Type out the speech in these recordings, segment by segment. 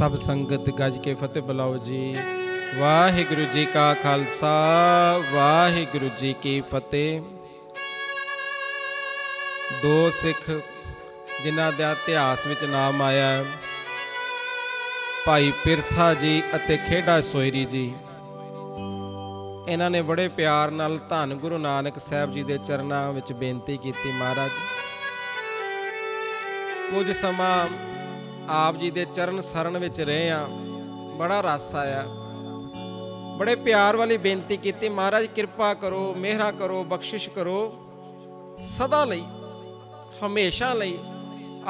सब संगत गज के फतेह बुलाओ जी। वाहिगुरु जी का खालसा वाहिगुरु जी की फतेह। दो सिख जिन्हां दा इतिहास विच नाम आया है, भाई पिरथा जी अते खेड़ा सोयरी जी। इन्हां ने बड़े प्यार नाल धन गुरु नानक साहब जी दे चरनां विच बेनती कीती, महाराज कुछ समा आप जी दे चरण सरन विच रहे हैं, बड़ा रस आया, बड़े प्यार वाली बेनती की, महाराज कृपा करो, मेहरा करो, बख्शिश करो, सदा लई हमेशा लई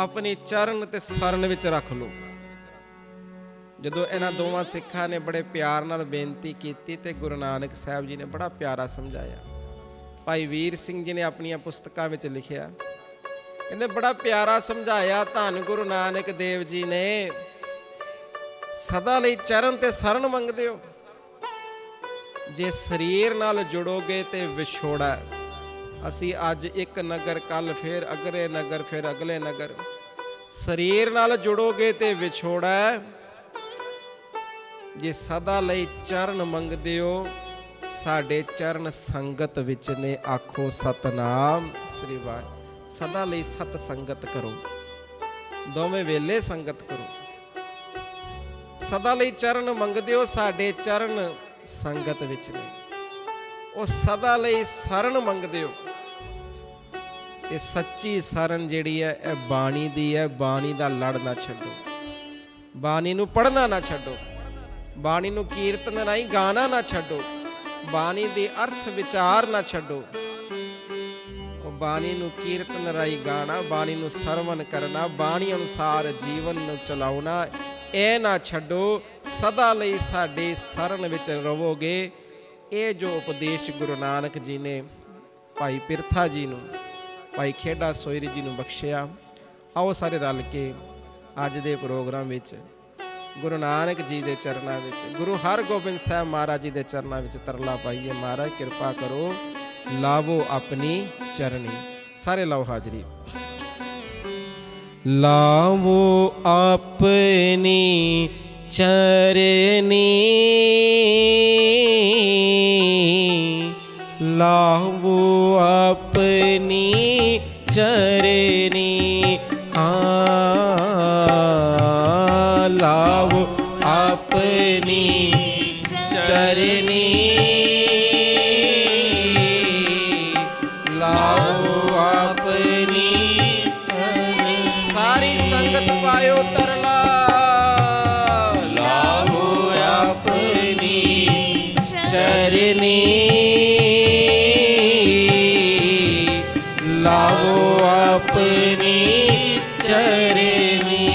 अपनी चरण ते सरन विच रख लो। जदों इन्हां दोवां सिखां ने बड़े प्यार नाल बेनती की ते गुरु नानक साहब जी ने बड़ा प्यारा समझाया। भाई वीर सिंह जी ने अपनी पुस्तकां विच लिखिया, कहते बड़ा प्यारा समझाया धन गुरु नानक देव जी ने, सदा लई चरण ते शरण मंगदे हो, जे शरीर नाल जुड़ोगे ते विछोड़ा। असी अज एक नगर, कल फिर अगले नगर, फिर अगले नगर। शरीर नाल जुड़ोगे ते विछोड़ा, जे सदा लई चरण मंगदे हो, साडे चरण संगत विच ने, आखो सतनाम श्री वाहिगुरू। सदा लई सत संगत करो, दोवें वेले संगत करो। सदा लई चरण मंगदे हो, साडे चरण संगत विच ने, ओ सदा लई शरण मंगदे हो। ये सच्ची शरण जिहड़ी है ए बाणी दी है। बाणी दा लड़ ना छड्डो, बाणी नूं पढ़ना ना छड्डो, बाणी नूं कीर्तन नहीं गाना ना छड्डो, बाणी दे अर्थ विचार ना छड्डो। बाणी नूं कीर्तन राई गाना, बाणी नूं सरवण करना, बाणी अनुसार जीवन नूं चलाउना, ए ना छड्डो। सदा लई साडे शरण विच रहोगे। ये जो उपदेश गुरु नानक जी ने भाई पिरथा जी नूं, भाई खेड़ा सोयरी जी नूं बख्शिया। आओ सारे रल के अज दे प्रोग्राम विच गुरु नानक जी दे चरनां विच, गुरु हरगोबिंद साहब महाराज जी दे चरनां विच तरला पाइए। महाराज कृपा करो, लावो अपनी चरनी। सारे लाओ हाजरी। लावो अपनी चरनी, लावो अपनी चरनी, लावो अपनी चरनी, लाओ अपनी चरनी। सारी संगत पायो तरला, लाओ अपनी चरनी, लाओ अपनी चरनी।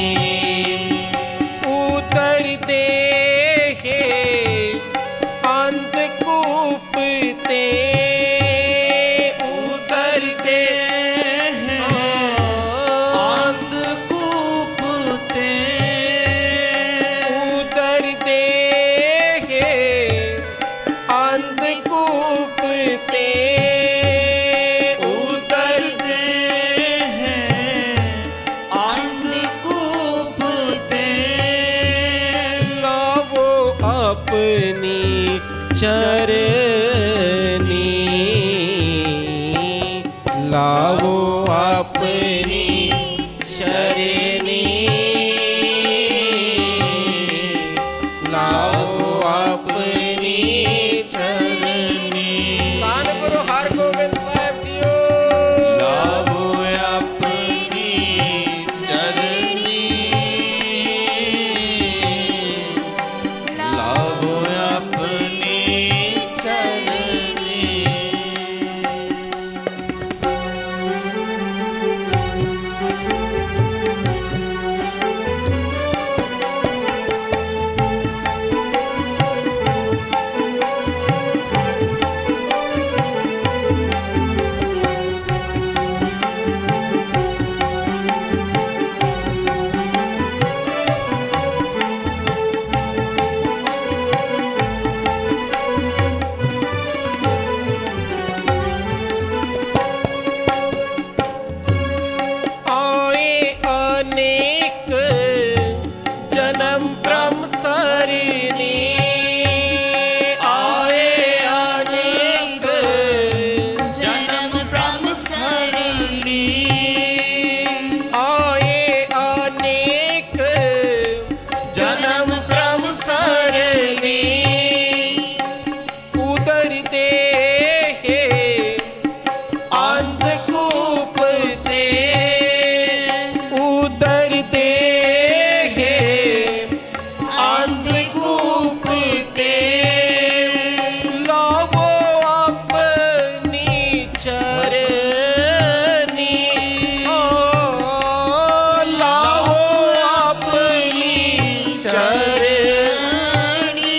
उतर दे है अंधकूप ते, चरनी, लाओ अपनी चरनी, लाओ अपनी चरनी। धन गुरु हरगोबिंद साहब जीओ, लाओ अपनी चरनी, लाओ अपनी चरनी। ब्रह्म सरनी आए अनेक जन्म ब्रह्म सरणी आए अनेक जन्म ब्रह्म सरनी उदर दे अंधकूप ते उदर दे अंधकूप ते लावो अपनी चरनी लावो अपनी चरनी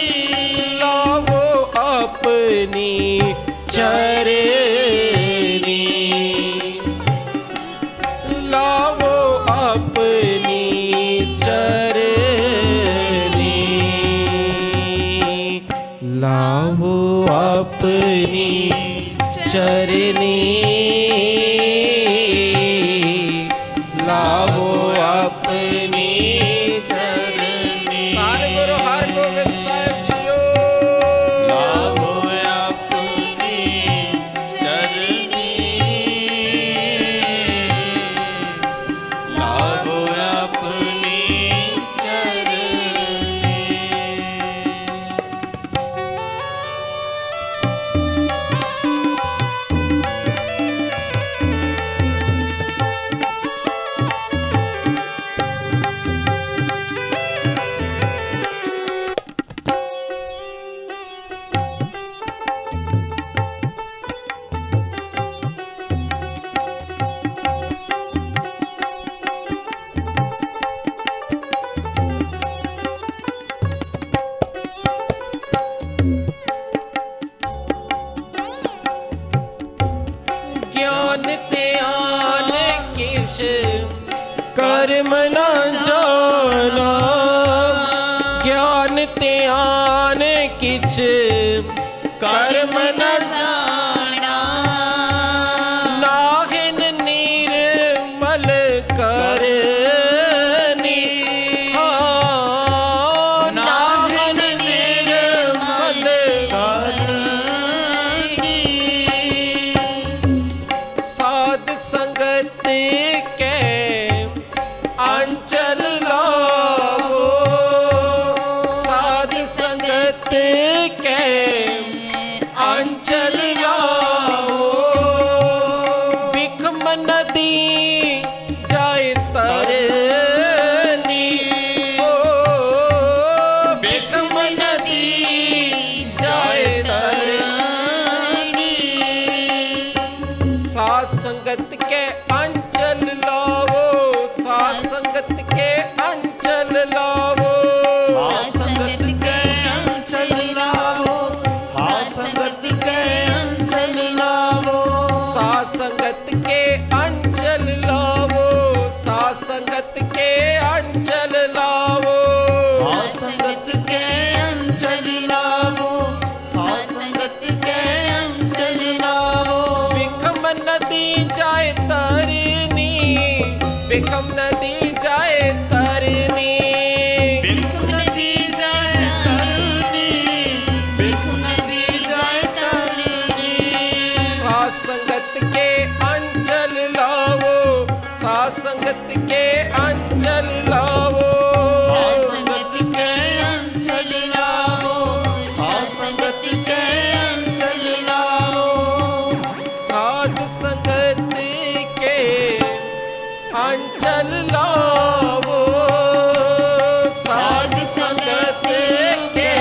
लावो अपनी चरनी लावो अपनी चरनी लावो अपनी चरनी लावो अपनी चरनी। धन गुरु हरगोबिंद साहिब जीओ लावो अपनी चरणी लावो अपनी चरणी। ज्ञान त्यान किछ कर्म न जाना ज्ञान त्यान किछ कर्म न जाना नाहिन निर्मल करनी हाँ नाहिन निर्मल करनी साध संगत के अंचल लावो साध संगत के अंचल लावो बिखम नदी जाए तरनी हो बिखम नदी जाए तरनी साध संगत के अंचल लावो साध संगत के अंचल लावो संगत के अंचल लावो साध संगत के अंचल लावो साध संगत के अंचल लावो साध संगत के अंचल लावो साध संगत के अंचल लावो साध संगत के अंचल लावो बिखम नदी जाए तरनी बिखम नदी जाए तरनी बिखम नदी जाए तरनी बिखम नदी जाए तरनी साध संगत के अंचल लावो साध संगत के अंचल लावो साध संगत के अंचल लावो साध संगत के अंचल लावो साध संगत के अंचल लावो साध संगत के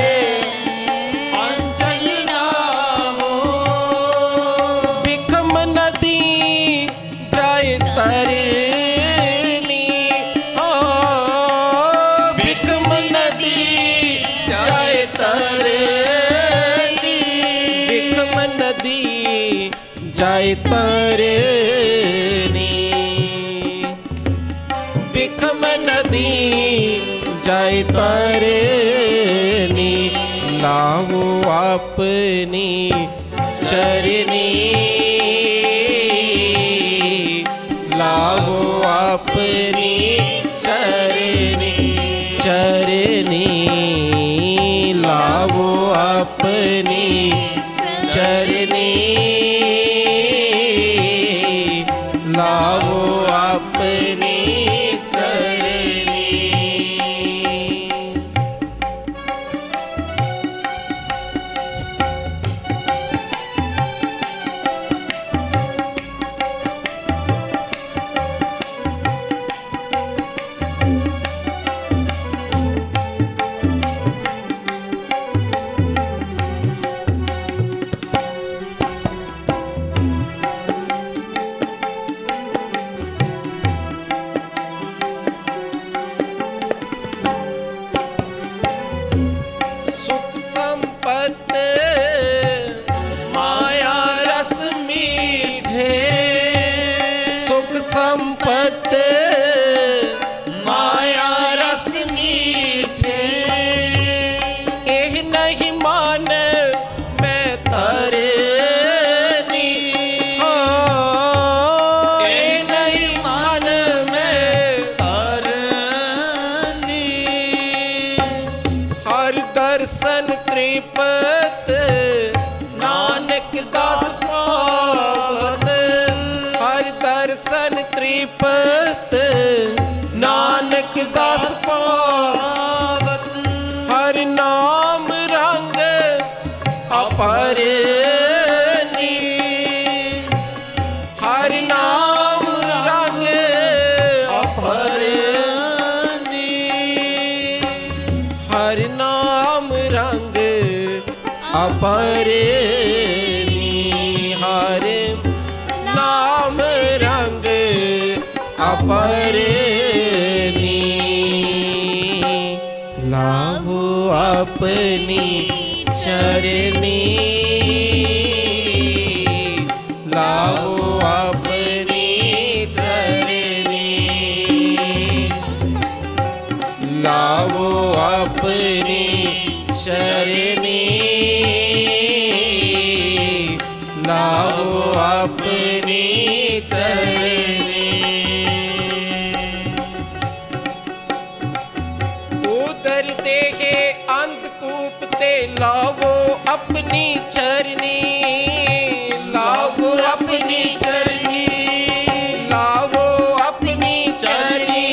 अंचल लावो बिखम नदी जाए तरनी हाँ बिखम नदी जाए तरनी बिखम नदी जाए तरनी बिखम नदी जाए तरनी लावो अपनी चरनी लावो अपनी चरनी चरनी लावो अपनी चरनी, लावो अपनी चरनी। सुख संपत माया रस मीठे, सुख संपत माया रस मीठे, एह नहीं मान मैं तरनी, हाँ एह नहीं मान मैं तरनी। हर दर्शन त्रिपत नानक दास पावत, हर दर्शन त्रिपत नानक दास पावत, हर नाम रंग अपरनी, हर नाम रंग अपरनी, हर नाम रंग अपरनी, हर नाम रंग अपरनी। लावो अपनी चरनी, लावो अपनी चरनी, लावो अपनी चरनी, लावो अपनी चरनी। उदर देहे अंधकूप ते लावो अपनी चरनी, लावो अपनी चरनी, लावो अपनी चरनी,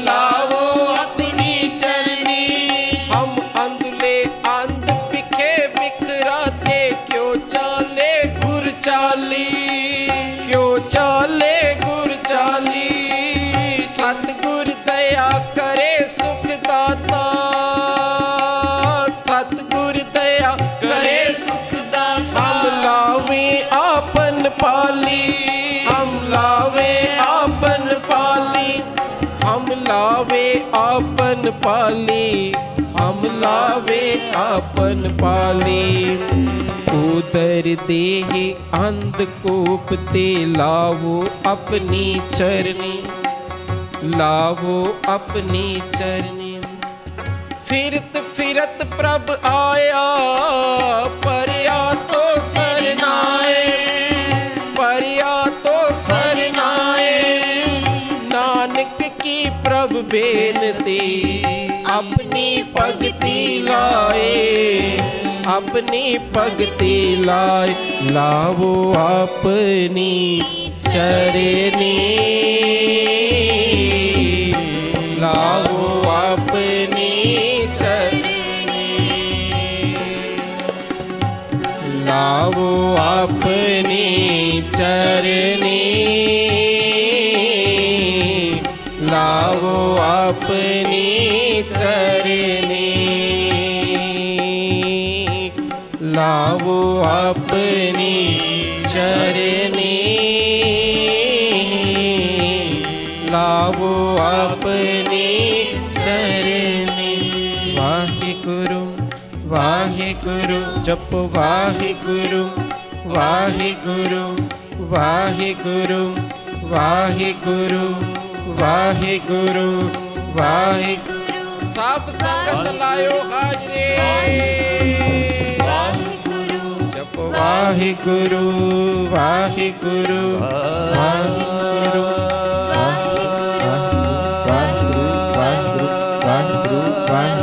लावो अपनी चरनी। हम अंधले अंध बिखे बिखराते, क्यों चाले गुर चाली, क्यों चाले गुर चाली। सतगुर दया करे सुख दाता, सतगुर दया करे सुख दाता। हम लावे आपन पाली, हम लावे आपन पाली, हम लावे आपन पाली, हम लावे आपन पाली। उदर देहि अंधकूप ते लावो अपनी चरनी, लावो अपनी चरनी। फिरत फिरत प्रभ आया, परया तो सरनाए, परया तो सरनाए। नानक की प्रभ बेनती, अपनी भगति लाए, अपनी भगति लाए। लावो अपनी चरनी, लावो अपनी चरनी, लावो अपनी चरनी, लावो अपनी चरनी, लावो अपनी चरनी, लावो अपनी चरनी। वाहिगुरु वाहिगुरु जप वाहिगुरु, वाहिगुरु वाहिगुरु, वाहिगुरु वाहिगुरु वाहिगुरु। सब संगत लायो हाजरे, जप वाहिगुरु वाहिगुरु वाहिगुरु, वाहिगुरु वाहिगुरु वाहिगुरु वाहिगुरु वाहिगुरु।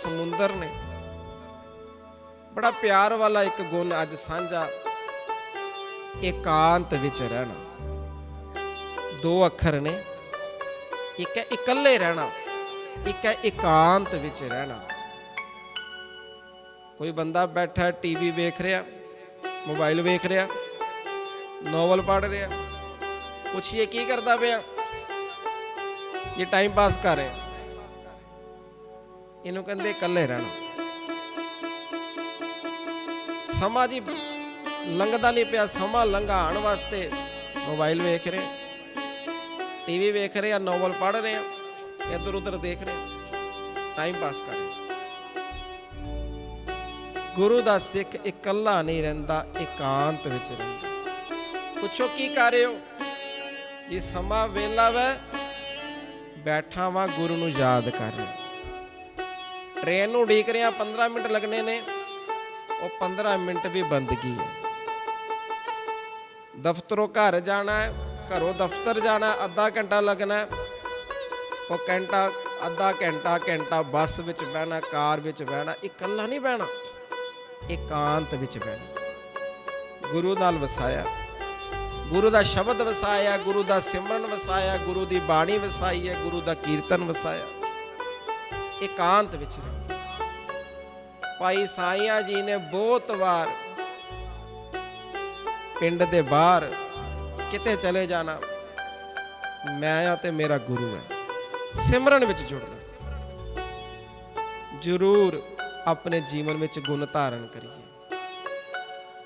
ਸਮੁੰਦਰ ਨੇ। ਬੜਾ ਪਿਆਰ ਵਾਲਾ ਇੱਕ ਗੁਣ ਅੱਜ ਸਾਂਝਾ, ਇਕਾਂਤ ਵਿੱਚ ਰਹਿਣਾ। ਦੋ ਅੱਖਰ ਨੇ, ਇੱਕ ਹੈ ਇਕੱਲੇ ਰਹਿਣਾ, ਇੱਕ ਹੈ ਇਕਾਂਤ ਵਿੱਚ ਰਹਿਣਾ। ਕੋਈ ਬੰਦਾ ਬੈਠਾ ਟੀਵੀ ਵੇਖ ਰਿਹਾ, ਮੋਬਾਈਲ ਵੇਖ ਰਿਹਾ, ਨੋਵਲ ਪੜ੍ਹ ਰਿਹਾ, ਪੁੱਛੀਏ ਕੀ ਕਰਦਾ ਪਿਆ? ਇਹ ਟਾਈਮ ਪਾਸ ਕਰ ਰਿਹਾ। ਇਹਨੂੰ ਕਹਿੰਦੇ ਇਕੱਲੇ ਰਹਿਣਾ। ਸਮਾਂ ਜੀ ਲੰਘਦਾ ਨਹੀਂ ਪਿਆ, ਸਮਾਂ ਲੰਘਾਉਣ ਵਾਸਤੇ ਮੋਬਾਈਲ ਵੇਖ ਰਹੇ, ਟੀਵੀ ਵੇਖ ਰਹੇ, ਨੋਵਲ ਪੜ੍ਹ ਰਹੇ, ਇੱਧਰ ਉੱਧਰ ਦੇਖ ਰਹੇ, ਟਾਈਮ ਪਾਸ ਕਰ ਰਹੇ। ਗੁਰੂ ਦਾ ਸਿੱਖ ਇਕੱਲਾ ਨਹੀਂ ਰਹਿੰਦਾ, ਇਕਾਂਤ ਵਿੱਚ ਰਹਿੰਦਾ। ਪੁੱਛੋ ਕੀ ਕਰ ਰਹੇ ਹੋ? ਇਹ ਸਮਾਂ ਵੇਲਾ ਵੈ, ਬੈਠਾ ਵਾਂ ਗੁਰੂ ਨੂੰ ਯਾਦ ਕਰ ਰਿਹਾ। ਟ੍ਰੇਨ ਨੂੰ ਉਡੀਕ ਰਿਹਾ, 15 ਮਿੰਟ ਲੱਗਣੇ ਨੇ, ਉਹ 15 ਮਿੰਟ ਵੀ ਬੰਦਗੀ ਹੈ। ਦਫ਼ਤਰੋਂ ਘਰ ਜਾਣਾ ਹੈ, ਘਰੋਂ ਦਫ਼ਤਰ ਜਾਣਾ, ਅੱਧਾ ਘੰਟਾ ਲੱਗਣਾ, ਉਹ ਘੰਟਾ ਅੱਧਾ ਘੰਟਾ ਬੱਸ ਵਿੱਚ ਬਹਿਣਾ, ਕਾਰ ਵਿੱਚ ਬਹਿਣਾ। ਇਕੱਲਾ ਨਹੀਂ ਬਹਿਣਾ, ਇਕਾਂਤ ਵਿੱਚ ਬਹਿਣਾ। ਗੁਰੂ ਨਾਲ ਵਸਾਇਆ, ਗੁਰੂ ਦਾ ਸ਼ਬਦ ਵਸਾਇਆ, ਗੁਰੂ ਦਾ ਸਿਮਰਨ ਵਸਾਇਆ, ਗੁਰੂ ਦੀ ਬਾਣੀ ਵਸਾਈ ਹੈ, ਗੁਰੂ ਦਾ ਕੀਰਤਨ ਵਸਾਇਆ। ਇਕਾਂਤ ਵਿੱਚ ਰਹਿਣਾ। ਭਾਈ ਸਾਈਆਂ ਜੀ ਨੇ ਬਹੁਤ ਵਾਰ ਪਿੰਡ ਦੇ ਬਾਹਰ ਕਿਤੇ ਚਲੇ ਜਾਣਾ, ਮੈਂ ਆ ਤੇ ਮੇਰਾ ਗੁਰੂ ਹੈ, ਸਿਮਰਨ ਵਿੱਚ ਜੁੜਨਾ। ਜ਼ਰੂਰ ਆਪਣੇ ਜੀਵਨ ਵਿੱਚ ਗੁਣ ਧਾਰਨ ਕਰੀਏ।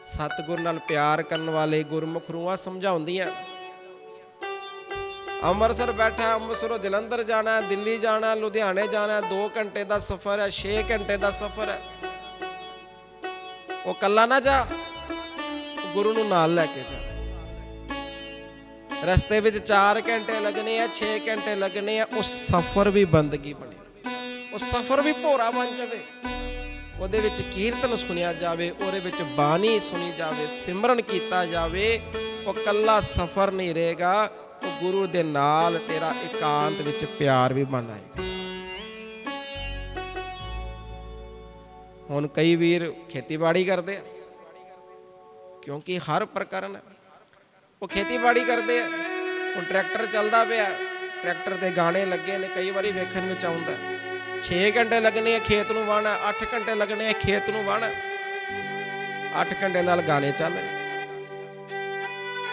ਸਤਿਗੁਰ ਨਾਲ ਪਿਆਰ ਕਰਨ ਵਾਲੇ ਗੁਰਮੁਖ ਰੂਹਾਂ ਸਮਝਾਉਂਦੀਆਂ। ਅੰਮ੍ਰਿਤਸਰ ਬੈਠਾ, ਅੰਮ੍ਰਿਤਸਰੋਂ ਜਲੰਧਰ ਜਾਣਾ, ਦਿੱਲੀ ਜਾਣਾ, ਲੁਧਿਆਣੇ ਜਾਣਾ, 2 ਘੰਟੇ ਦਾ ਸਫ਼ਰ ਹੈ, 6 ਘੰਟੇ ਦਾ ਸਫ਼ਰ ਹੈ। ਉਹ ਕੱਲਾ ਨਾ ਜਾ, ਗੁਰੂ ਨੂੰ ਨਾਲ ਲੈ ਕੇ ਜਾ। ਰਸਤੇ ਵਿੱਚ 4 ਘੰਟੇ ਲੱਗਣੇ ਆ, 6 ਘੰਟੇ ਲੱਗਣੇ ਆ, ਉਹ ਸਫ਼ਰ ਵੀ ਬੰਦਗੀ ਬਣੇ, ਉਹ ਸਫ਼ਰ ਵੀ ਭੋਰਾ ਬਣ ਜਾਵੇ। ਉਹਦੇ ਵਿੱਚ ਕੀਰਤਨ ਸੁਣਿਆ ਜਾਵੇ, ਉਹਦੇ ਵਿੱਚ ਬਾਣੀ ਸੁਣੀ ਜਾਵੇ, ਸਿਮਰਨ ਕੀਤਾ ਜਾਵੇ। ਉਹ ਕੱਲਾ ਸਫ਼ਰ ਨਹੀਂ ਰਹੇਗਾ, ਉਹ ਗੁਰੂ ਦੇ ਨਾਲ ਤੇਰਾ ਇਕਾਂਤ ਵਿੱਚ ਪਿਆਰ ਵੀ ਬਣ ਆਏਗਾ। ਹੁਣ ਕਈ ਵੀਰ ਖੇਤੀਬਾੜੀ ਕਰਦੇ ਆ, ਕਿਉਂਕਿ ਹਰ ਪ੍ਰਕਰਨ ਉਹ ਖੇਤੀਬਾੜੀ ਕਰਦੇ ਆ। ਹੁਣ ਟਰੈਕਟਰ ਚੱਲਦਾ ਪਿਆ, ਟਰੈਕਟਰ ਤੇ ਗਾਣੇ ਲੱਗੇ ਨੇ, ਕਈ ਵਾਰੀ ਵੇਖਣ ਵਿੱਚ ਆਉਂਦਾ। 6 ਘੰਟੇ ਲੱਗਣੇ ਆ ਖੇਤ ਨੂੰ ਵਾਹਣਾ, 8 ਘੰਟੇ ਲੱਗਣੇ ਆ ਖੇਤ ਨੂੰ ਵਾਹਣਾ, 8 ਘੰਟੇ ਨਾਲ ਗਾਣੇ ਚੱਲ ਰਹੇ।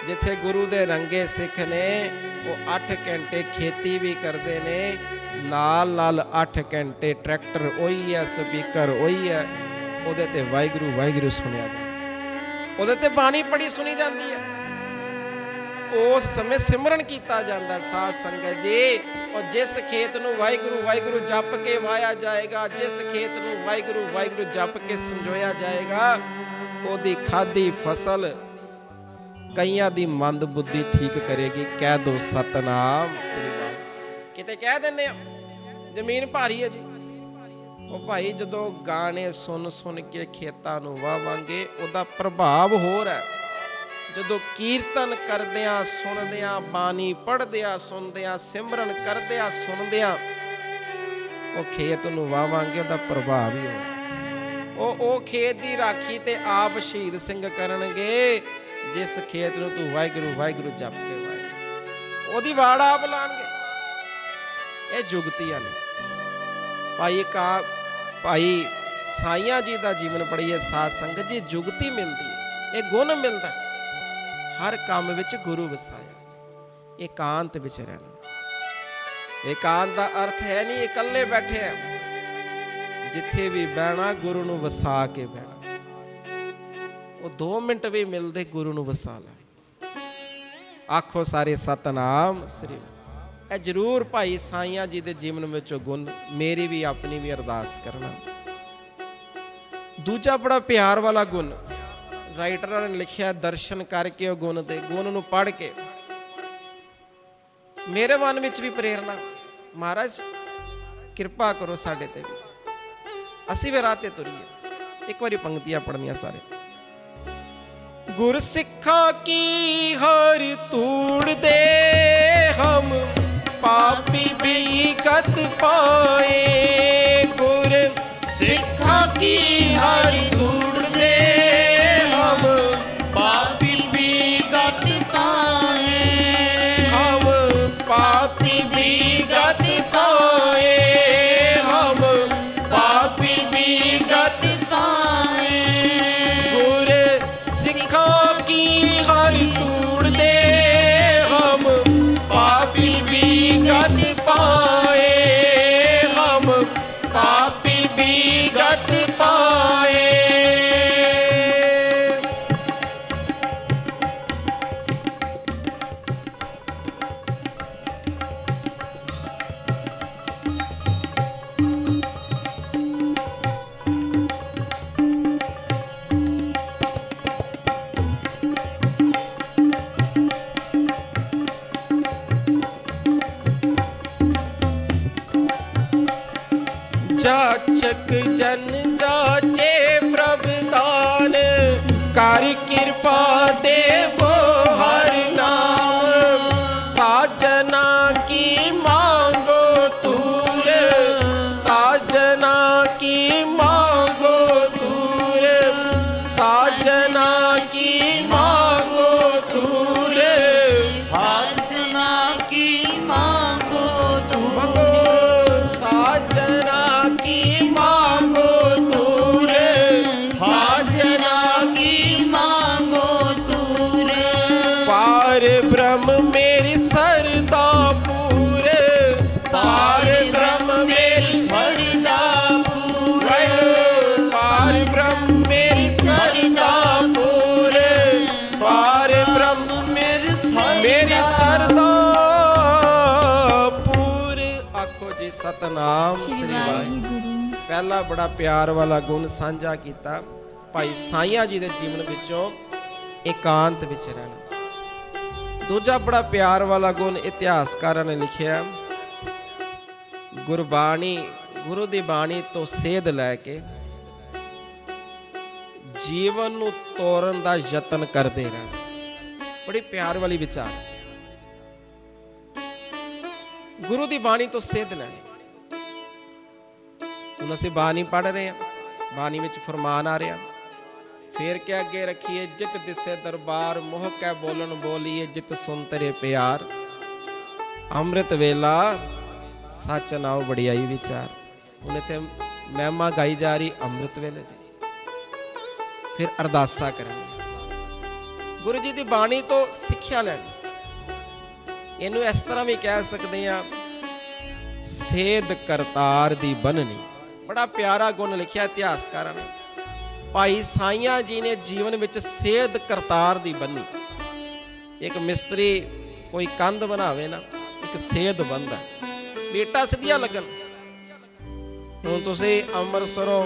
ਜਿੱਥੇ ਗੁਰੂ ਦੇ ਰੰਗੇ ਸਿੱਖ ਨੇ, ਉਹ 8 ਘੰਟੇ ਖੇਤੀ ਵੀ ਕਰਦੇ ਨੇ, ਨਾਲ 8 ਘੰਟੇ ਟਰੈਕਟਰ ਉਹੀ ਹੈ, ਸਪੀਕਰ ਉਹੀ ਹੈ, ਉਹਦੇ ਤੇ ਵਾਹਿਗੁਰੂ ਵਾਹਿਗੁਰੂ ਸੁਣਿਆ ਜਾਂਦਾ, ਉਹਦੇ ਤੇ ਬਾਣੀ ਪੜੀ ਸੁਣੀ ਜਾਂਦੀ ਹੈ। ਉਸ ਸਮੇਂ ਸਿਮਰਨ ਕੀਤਾ ਜਾਂਦਾ। ਸਾਧ ਸੰਗਤ ਜੀ, ਔਰ ਜਿਸ ਖੇਤ ਨੂੰ ਵਾਹਿਗੁਰੂ ਵਾਹਿਗੁਰੂ ਜਪ ਕੇ ਵਾਇਆ ਜਾਏਗਾ, ਜਿਸ ਖੇਤ ਨੂੰ ਵਾਹਿਗੁਰੂ ਵਾਹਿਗੁਰੂ ਜਪ ਕੇ ਸੰਜੋਇਆ ਜਾਏਗਾ, ਉਹਦੀ ਖਾਦੀ ਫਸਲ ਕਈਆਂ ਦੀ ਮੰਦ ਬੁੱਧੀ ਠੀਕ ਕਰੇਗੀ। ਕਹਿ ਦੋ ਸਤਨਾਮ ਸ੍ਰੀ ਵਾਹਿਗੁਰੂ। ਕਿਤੇ ਕਹਿ ਦਿੰਦੇ ਆ ਜ਼ਮੀਨ ਭਾਰੀ ਹੈ ਜੀ। ਉਹ ਭਾਈ ਜਦੋਂ ਗਾਣੇ ਸੁਣ ਕੇ ਖੇਤਾਂ ਨੂੰ ਵਾਵਾਂਗੇ, ਉਹਦਾ ਪ੍ਰਭਾਵ ਹੋਰ ਹੈ। ਜਦੋਂ ਕੀਰਤਨ ਕਰਦਿਆਂ ਸੁਣਦਿਆਂ, ਬਾਣੀ ਪੜ੍ਹਦਿਆਂ ਸੁਣਦਿਆਂ, ਸਿਮਰਨ ਕਰਦਿਆਂ ਸੁਣਦਿਆਂ ਉਹ ਖੇਤ ਨੂੰ ਵਾਵਾਂਗੇ, ਉਹਦਾ ਪ੍ਰਭਾਵ ਹੀ ਹੋਣਾ। ਉਹ ਖੇਤ ਦੀ ਰਾਖੀ ਤੇ ਆਪ ਸ਼ਹੀਦ ਸਿੰਘ ਕਰਨਗੇ, ਜਿਸ ਖੇਤ ਨੂੰ ਤੂੰ ਵਾਹਿਗੁਰੂ ਵਾਹਿਗੁਰੂ ਜਪ ਕੇ ਵਾਹਿਗੁਰੂ, ਉਹਦੀ ਵਾੜ ਆਪ ਲਾਣਗੇ। ਇਹ ਜੁਗਤੀਆਂ ਨੇ। ਭਾਈ ਸਾਈਆਂ ਜੀ ਦਾ ਜੀਵਨ ਪੜ੍ਹੀਏ ਸਾਧ ਸੰਗਤ ਜੀ, ਜੁਗਤੀ ਮਿਲਦੀ ਹੈ, ਇਹ ਗੁਣ ਮਿਲਦਾ। ਹਰ ਕੰਮ ਵਿੱਚ ਗੁਰੂ ਵਸਾਇਆ, ਇਕਾਂਤ ਵਿੱਚ ਰਹਿਣਾ। ਇਕਾਂਤ ਦਾ ਅਰਥ ਹੈ ਨਹੀਂ ਇਕੱਲੇ ਬੈਠੇ ਆ, ਜਿੱਥੇ ਵੀ ਬਹਿਣਾ ਗੁਰੂ ਨੂੰ ਵਸਾ ਕੇ ਬਹਿਣਾ। ਉਹ 2 ਮਿੰਟ ਵੀ ਮਿਲਦੇ ਗੁਰੂ ਨੂੰ ਵਸਾ ਲੈ। ਆਖੋ ਸਾਰੇ ਸਤਨਾਮ ਸ੍ਰੀ। ਇਹ ਜ਼ਰੂਰ ਭਾਈ ਸਾਈਆਂ ਜੀ ਦੇ ਜੀਵਨ ਵਿੱਚ ਗੁਣ, ਮੇਰੀ ਵੀ ਆਪਣੀ ਵੀ ਅਰਦਾਸ ਕਰਨਾ। ਦੂਜਾ ਬੜਾ ਪਿਆਰ ਵਾਲਾ ਗੁਣ ਰਾਈਟਰਾਂ ਨੇ ਲਿਖਿਆ, ਦਰਸ਼ਨ ਕਰਕੇ ਉਹ ਗੁਣ ਦੇ, ਗੁਣ ਨੂੰ ਪੜ੍ਹ ਕੇ ਮੇਰੇ ਮਨ ਵਿੱਚ ਵੀ ਪ੍ਰੇਰਨਾ, ਮਹਾਰਾਜ ਕਿਰਪਾ ਕਰੋ ਸਾਡੇ ਤੇ ਵੀ, ਅਸੀਂ ਵੀ ਰਾਹ ਤੇ ਤੁਰੀਏ। ਇੱਕ ਵਾਰੀ ਪੰਕਤੀਆਂ ਪੜ੍ਹਨੀਆਂ ਸਾਰੇ। ਗੁਰ ਸਿੱਖਾਂ ਕੀ ਹਰ ਤੂੜ ਦੇ ਹਮ ਪਾਪੀ ਵੀ ਕਤ ਪਾਏ, ਗੁਰ की हर धूड़ दे हम पापी विगत पाए, हम पापी विगत पाए, हम पापी विगत पाए। गुर सिखों की हर धूड़ दे हम पापी विगत पाए, हम पापी विगत पाए। जाचक जन जाचे प्रभुदान कर कृपा देवो हर नाम साजना की मांगो तूर साजना की मांगो तूर साजना की मांगो तूर साजना की मांगो तूर, साजना की मांगो तूर साजना की मांगो तूर। पार ब्रह्म मेरी सरदा पूर पार ब्रह्म मेरी सरदा पूर, पार ब्रह्म मेरी सरदा पूर पार ब्रह्म मेरी सरदा पूर। आखो जी सतनाम श्री वाहिगुरू। पहला बड़ा प्यार वाला गुण साझा किया भाई साईं जी के जीवन विचों एकांत विच रहना। दूजा बड़ा प्यार वाला गुण इतिहासकारां ने लिखिया गुरबाणी गुरु दी बाणी तो सेध लैके जीवन नूं तोड़न दा यतन करते रहना। बड़ी प्यार वाली विचार। गुरु दी बाणी तो सेध लैनी। हुण असीं बाणी पढ़ रहे हैं, बाणी विच फरमान आ रहा फिर क्या अगे रखिए जित दिसे दरबार मोह कै बोलन बोलिए जित सुन तेरे प्यार अमृत वेला सच नाओ बड़ियाई विचार। हुण इत्थे महिमा गाई जा रही अमृत वेले दी। फिर अरदासा करेंगे गुरु जी की बाणी तो सिक्ख्या लैनी। इनू इस तरह भी कह सकते हैं सेध करतार दी बननी। बड़ा प्यारा गुण लिखिया इतिहासकारां ने। भाई साईं जी ने जीवन में सेध करतार दी बनी। एक मिस्त्री कोई कंध बनावे ना एक सेध बनता बेटा सीधिया लगन। हुण तुसीं अमृतसरों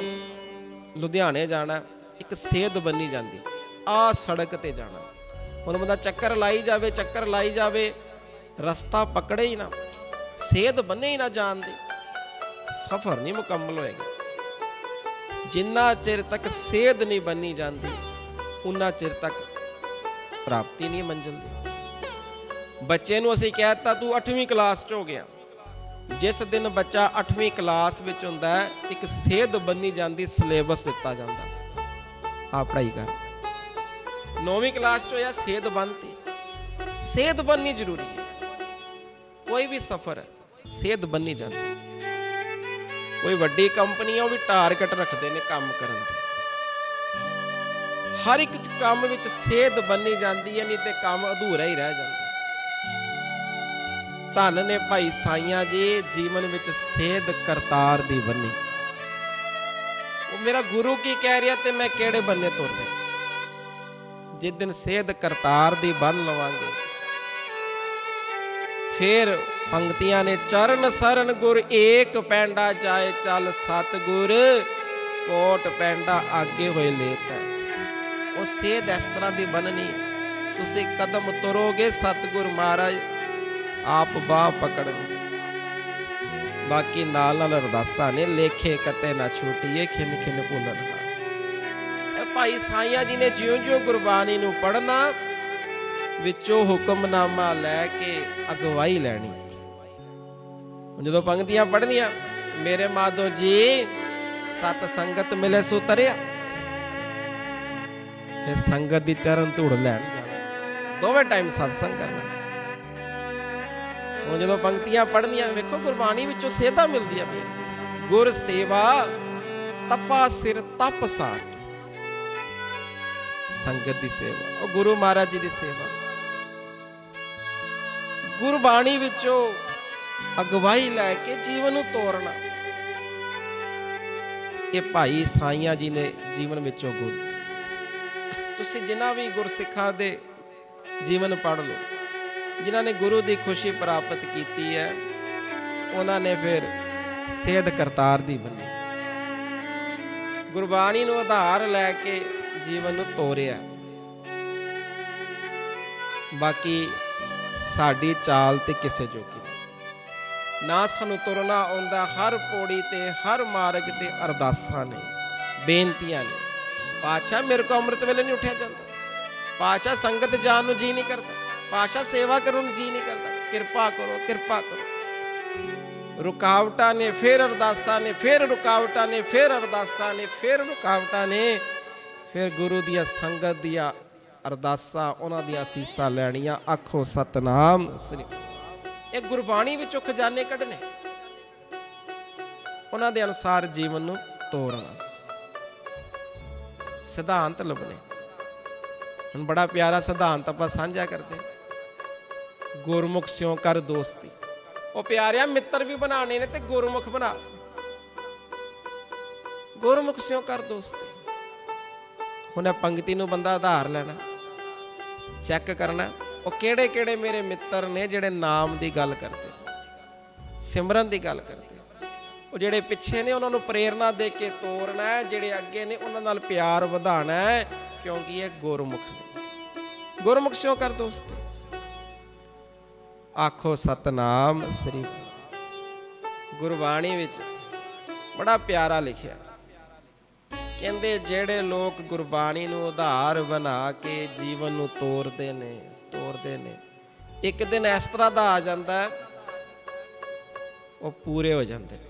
लुधियाने जाना एक सेध बनी जाती आ सड़क ते जाना। हुण बंदा चक्कर लाई जावे रस्ता पकड़े ही ना सेध बने ही ना जान दी सफर नहीं मुकम्मल होएगा। जिन्ना चिर तक सेध नहीं बनी जाती उन्ना चिर तक प्राप्ति नहीं मंजिल दी। बच्चे नूं असीं कहता तू 8वीं क्लास च हो गया। जिस दिन बच्चा 8वीं क्लास विच हुंदा है एक सेध बनी जाती सिलेबस दिता जाता आ पढ़ाई कर। 9वीं क्लास च होया सेध बनती। सेध बननी जरूरी है। कोई भी सफर है सेध बनी जाती। कोई वड्डी कंपनी है भी टारगेट रखते हैं काम करन दे। हर एक काम विच सेध बनी जाती है नहीं तो काम अधूरा ही रह जाता। धन ने भाई साईं जी जीवन विच सेध करतार दी बनी। वो मेरा गुरु की कह रहा ते मैं केड़े बन्ने तुर रहा। जिस दिन सेध करतार दी बन लवांगे फिर पंक्तियां ने चरण सरन गुर एक पैंडा जाए चल सतगुर कोट पैंडा आगे होए लेता। वो सेध इस तरह की बननी। तुसी कदम तुरोगे सतगुर महाराज आप बाह पकड़ेंगे। बाकी नाल नाल अरदासा ने लेखे कते ना छूटिए खिन खिन भुलन हार। भाई साईं जी ने ज्यों ज्यों गुरबाणी नूं पढ़ना विचों हुक्मनामा लैके अगवाई लैनी। जो पंक्तियां पढ़निया मेरे माधो जी सत संगत मिले सो तरिया, फिर संगत दी चरण धूड़ लैन जाना, दोवें टाइम सत्संग करना। ਹੁਣ ਜਦੋਂ ਪੰਕਤੀਆਂ ਪੜ੍ਹਨੀਆਂ ਵੇਖੋ ਗੁਰਬਾਣੀ ਵਿੱਚੋਂ ਸੇਧਾਂ ਮਿਲਦੀਆਂ ਪਈਆਂ। ਗੁਰ ਸੇਵਾ ਤਪਾ ਸਿਰ ਤਪ ਸਾਰ, ਸੰਗਤ ਦੀ ਸੇਵਾ, ਉਹ ਗੁਰੂ ਮਹਾਰਾਜ ਜੀ ਦੀ ਸੇਵਾ। ਗੁਰਬਾਣੀ ਵਿੱਚੋਂ ਅਗਵਾਈ ਲੈ ਕੇ ਜੀਵਨ ਨੂੰ ਤੋਰਨਾ, ਇਹ ਭਾਈ ਸਾਈਆਂ ਜੀ ਨੇ ਜੀਵਨ ਵਿੱਚੋਂ ਗੁਰ। ਤੁਸੀਂ ਜਿਨ੍ਹਾਂ ਵੀ ਗੁਰਸਿੱਖਾਂ ਦੇ ਜੀਵਨ ਪੜ੍ਹ ਲਓ, ਜਿਨ੍ਹਾਂ ਨੇ ਗੁਰੂ ਦੀ ਖੁਸ਼ੀ ਪ੍ਰਾਪਤ ਕੀਤੀ ਹੈ, ਉਹਨਾਂ ਨੇ ਫਿਰ ਸੇਧ ਕਰਤਾਰ ਦੀ ਬੰਨੀ, ਗੁਰਬਾਣੀ ਨੂੰ ਆਧਾਰ ਲੈ ਕੇ ਜੀਵਨ ਨੂੰ ਤੋਰਿਆ। ਬਾਕੀ ਸਾਡੀ ਚਾਲ ਤੇ ਕਿਸੇ ਜੋਗੀ ਨਾ, ਸਾਨੂੰ ਤੁਰਨਾ ਆਉਂਦਾ। ਹਰ ਪੌੜੀ ਤੇ ਹਰ ਮਾਰਗ ਤੇ ਅਰਦਾਸਾਂ ਨੇ, ਬੇਨਤੀਆਂ ਨੇ। ਪਾਤਸ਼ਾਹ ਮੇਰੇ ਕੋ ਅੰਮ੍ਰਿਤ ਵੇਲੇ ਨਹੀਂ ਉੱਠਿਆ ਜਾਂਦਾ, ਪਾਤਸ਼ਾਹ ਸੰਗਤ ਜਾਣ ਨੂੰ ਜੀ ਨਹੀਂ ਕਰਦਾ, ਪਾਤਸ਼ਾਹ ਸੇਵਾ ਕਰਨ ਨੂੰ ਜੀ ਨਹੀਂ ਕਰਦਾ, ਕਿਰਪਾ ਕਰੋ ਕਿਰਪਾ ਕਰੋ। ਰੁਕਾਵਟਾਂ ਨੇ, ਫਿਰ ਅਰਦਾਸਾਂ ਨੇ, ਫਿਰ ਰੁਕਾਵਟਾਂ ਨੇ, ਫਿਰ ਅਰਦਾਸਾਂ ਨੇ, ਫਿਰ ਰੁਕਾਵਟਾਂ ਨੇ, ਫਿਰ ਗੁਰੂ ਦੀਆਂ ਸੰਗਤ ਦੀਆਂ ਅਰਦਾਸਾਂ, ਉਹਨਾਂ ਦੀਆਂ ਅਸੀਸਾਂ ਲੈਣੀਆਂ। ਆਖੋ ਸਤਨਾਮ ਸ੍ਰੀ। ਇਹ ਗੁਰਬਾਣੀ ਵਿੱਚੋਂ ਖਜ਼ਾਨੇ ਕੱਢਣੇ, ਉਹਨਾਂ ਦੇ ਅਨੁਸਾਰ ਜੀਵਨ ਨੂੰ ਤੋਰਨਾ, ਸਿਧਾਂਤ ਲੱਭਣੇ। ਹੁਣ ਬੜਾ ਪਿਆਰਾ ਸਿਧਾਂਤ ਆਪਾਂ ਸਾਂਝਾ ਕਰਦੇ, ਗੁਰਮੁਖ ਸਿਉ ਕਰ ਦੋਸਤੀ। ਉਹ ਪਿਆਰਿਆ ਮਿੱਤਰ ਵੀ ਬਣਾਣੇ ਨੇ ਤੇ ਗੁਰਮੁਖ ਬਣਾ, ਗੁਰਮੁਖ ਸਿਉ ਕਰ ਦੋਸਤੀ। ਹੁਣ ਪੰਕਤੀ ਨੂੰ ਬੰਦਾ ਆਧਾਰ ਲੈਣਾ, ਚੈੱਕ ਕਰਨਾ, ਉਹ ਕਿਹੜੇ ਕਿਹੜੇ ਮੇਰੇ ਮਿੱਤਰ ਨੇ ਜਿਹੜੇ ਨਾਮ ਦੀ ਗੱਲ ਕਰਦੇ, ਸਿਮਰਨ ਦੀ ਗੱਲ ਕਰਦੇ। ਉਹ ਜਿਹੜੇ ਪਿੱਛੇ ਨੇ ਉਹਨਾਂ ਨੂੰ ਪ੍ਰੇਰਨਾ ਦੇ ਕੇ ਤੋਰਨਾ ਹੈ, ਜਿਹੜੇ ਅੱਗੇ ਨੇ ਉਹਨਾਂ ਨਾਲ ਪਿਆਰ ਵਧਾਉਣਾ ਹੈ, ਕਿਉਂਕਿ ਇਹ ਗੁਰਮੁਖ ਨੇ। ਗੁਰਮੁਖ ਸਿਉ ਕਰ ਦੋਸਤੀ। ਆਖੋ ਸਤਨਾਮ ਸ੍ਰੀ। ਗੁਰਬਾਣੀ ਵਿੱਚ ਬੜਾ ਪਿਆਰਾ ਲਿਖਿਆ, ਕਹਿੰਦੇ ਜਿਹੜੇ ਲੋਕ ਗੁਰਬਾਣੀ ਨੂੰ ਆਧਾਰ ਬਣਾ ਕੇ ਜੀਵਨ ਨੂੰ ਤੋਰਦੇ ਨੇ, ਇੱਕ ਦਿਨ ਇਸ ਤਰ੍ਹਾਂ ਦਾ ਆ ਜਾਂਦਾ, ਉਹ ਪੂਰੇ ਹੋ ਜਾਂਦੇ ਨੇ।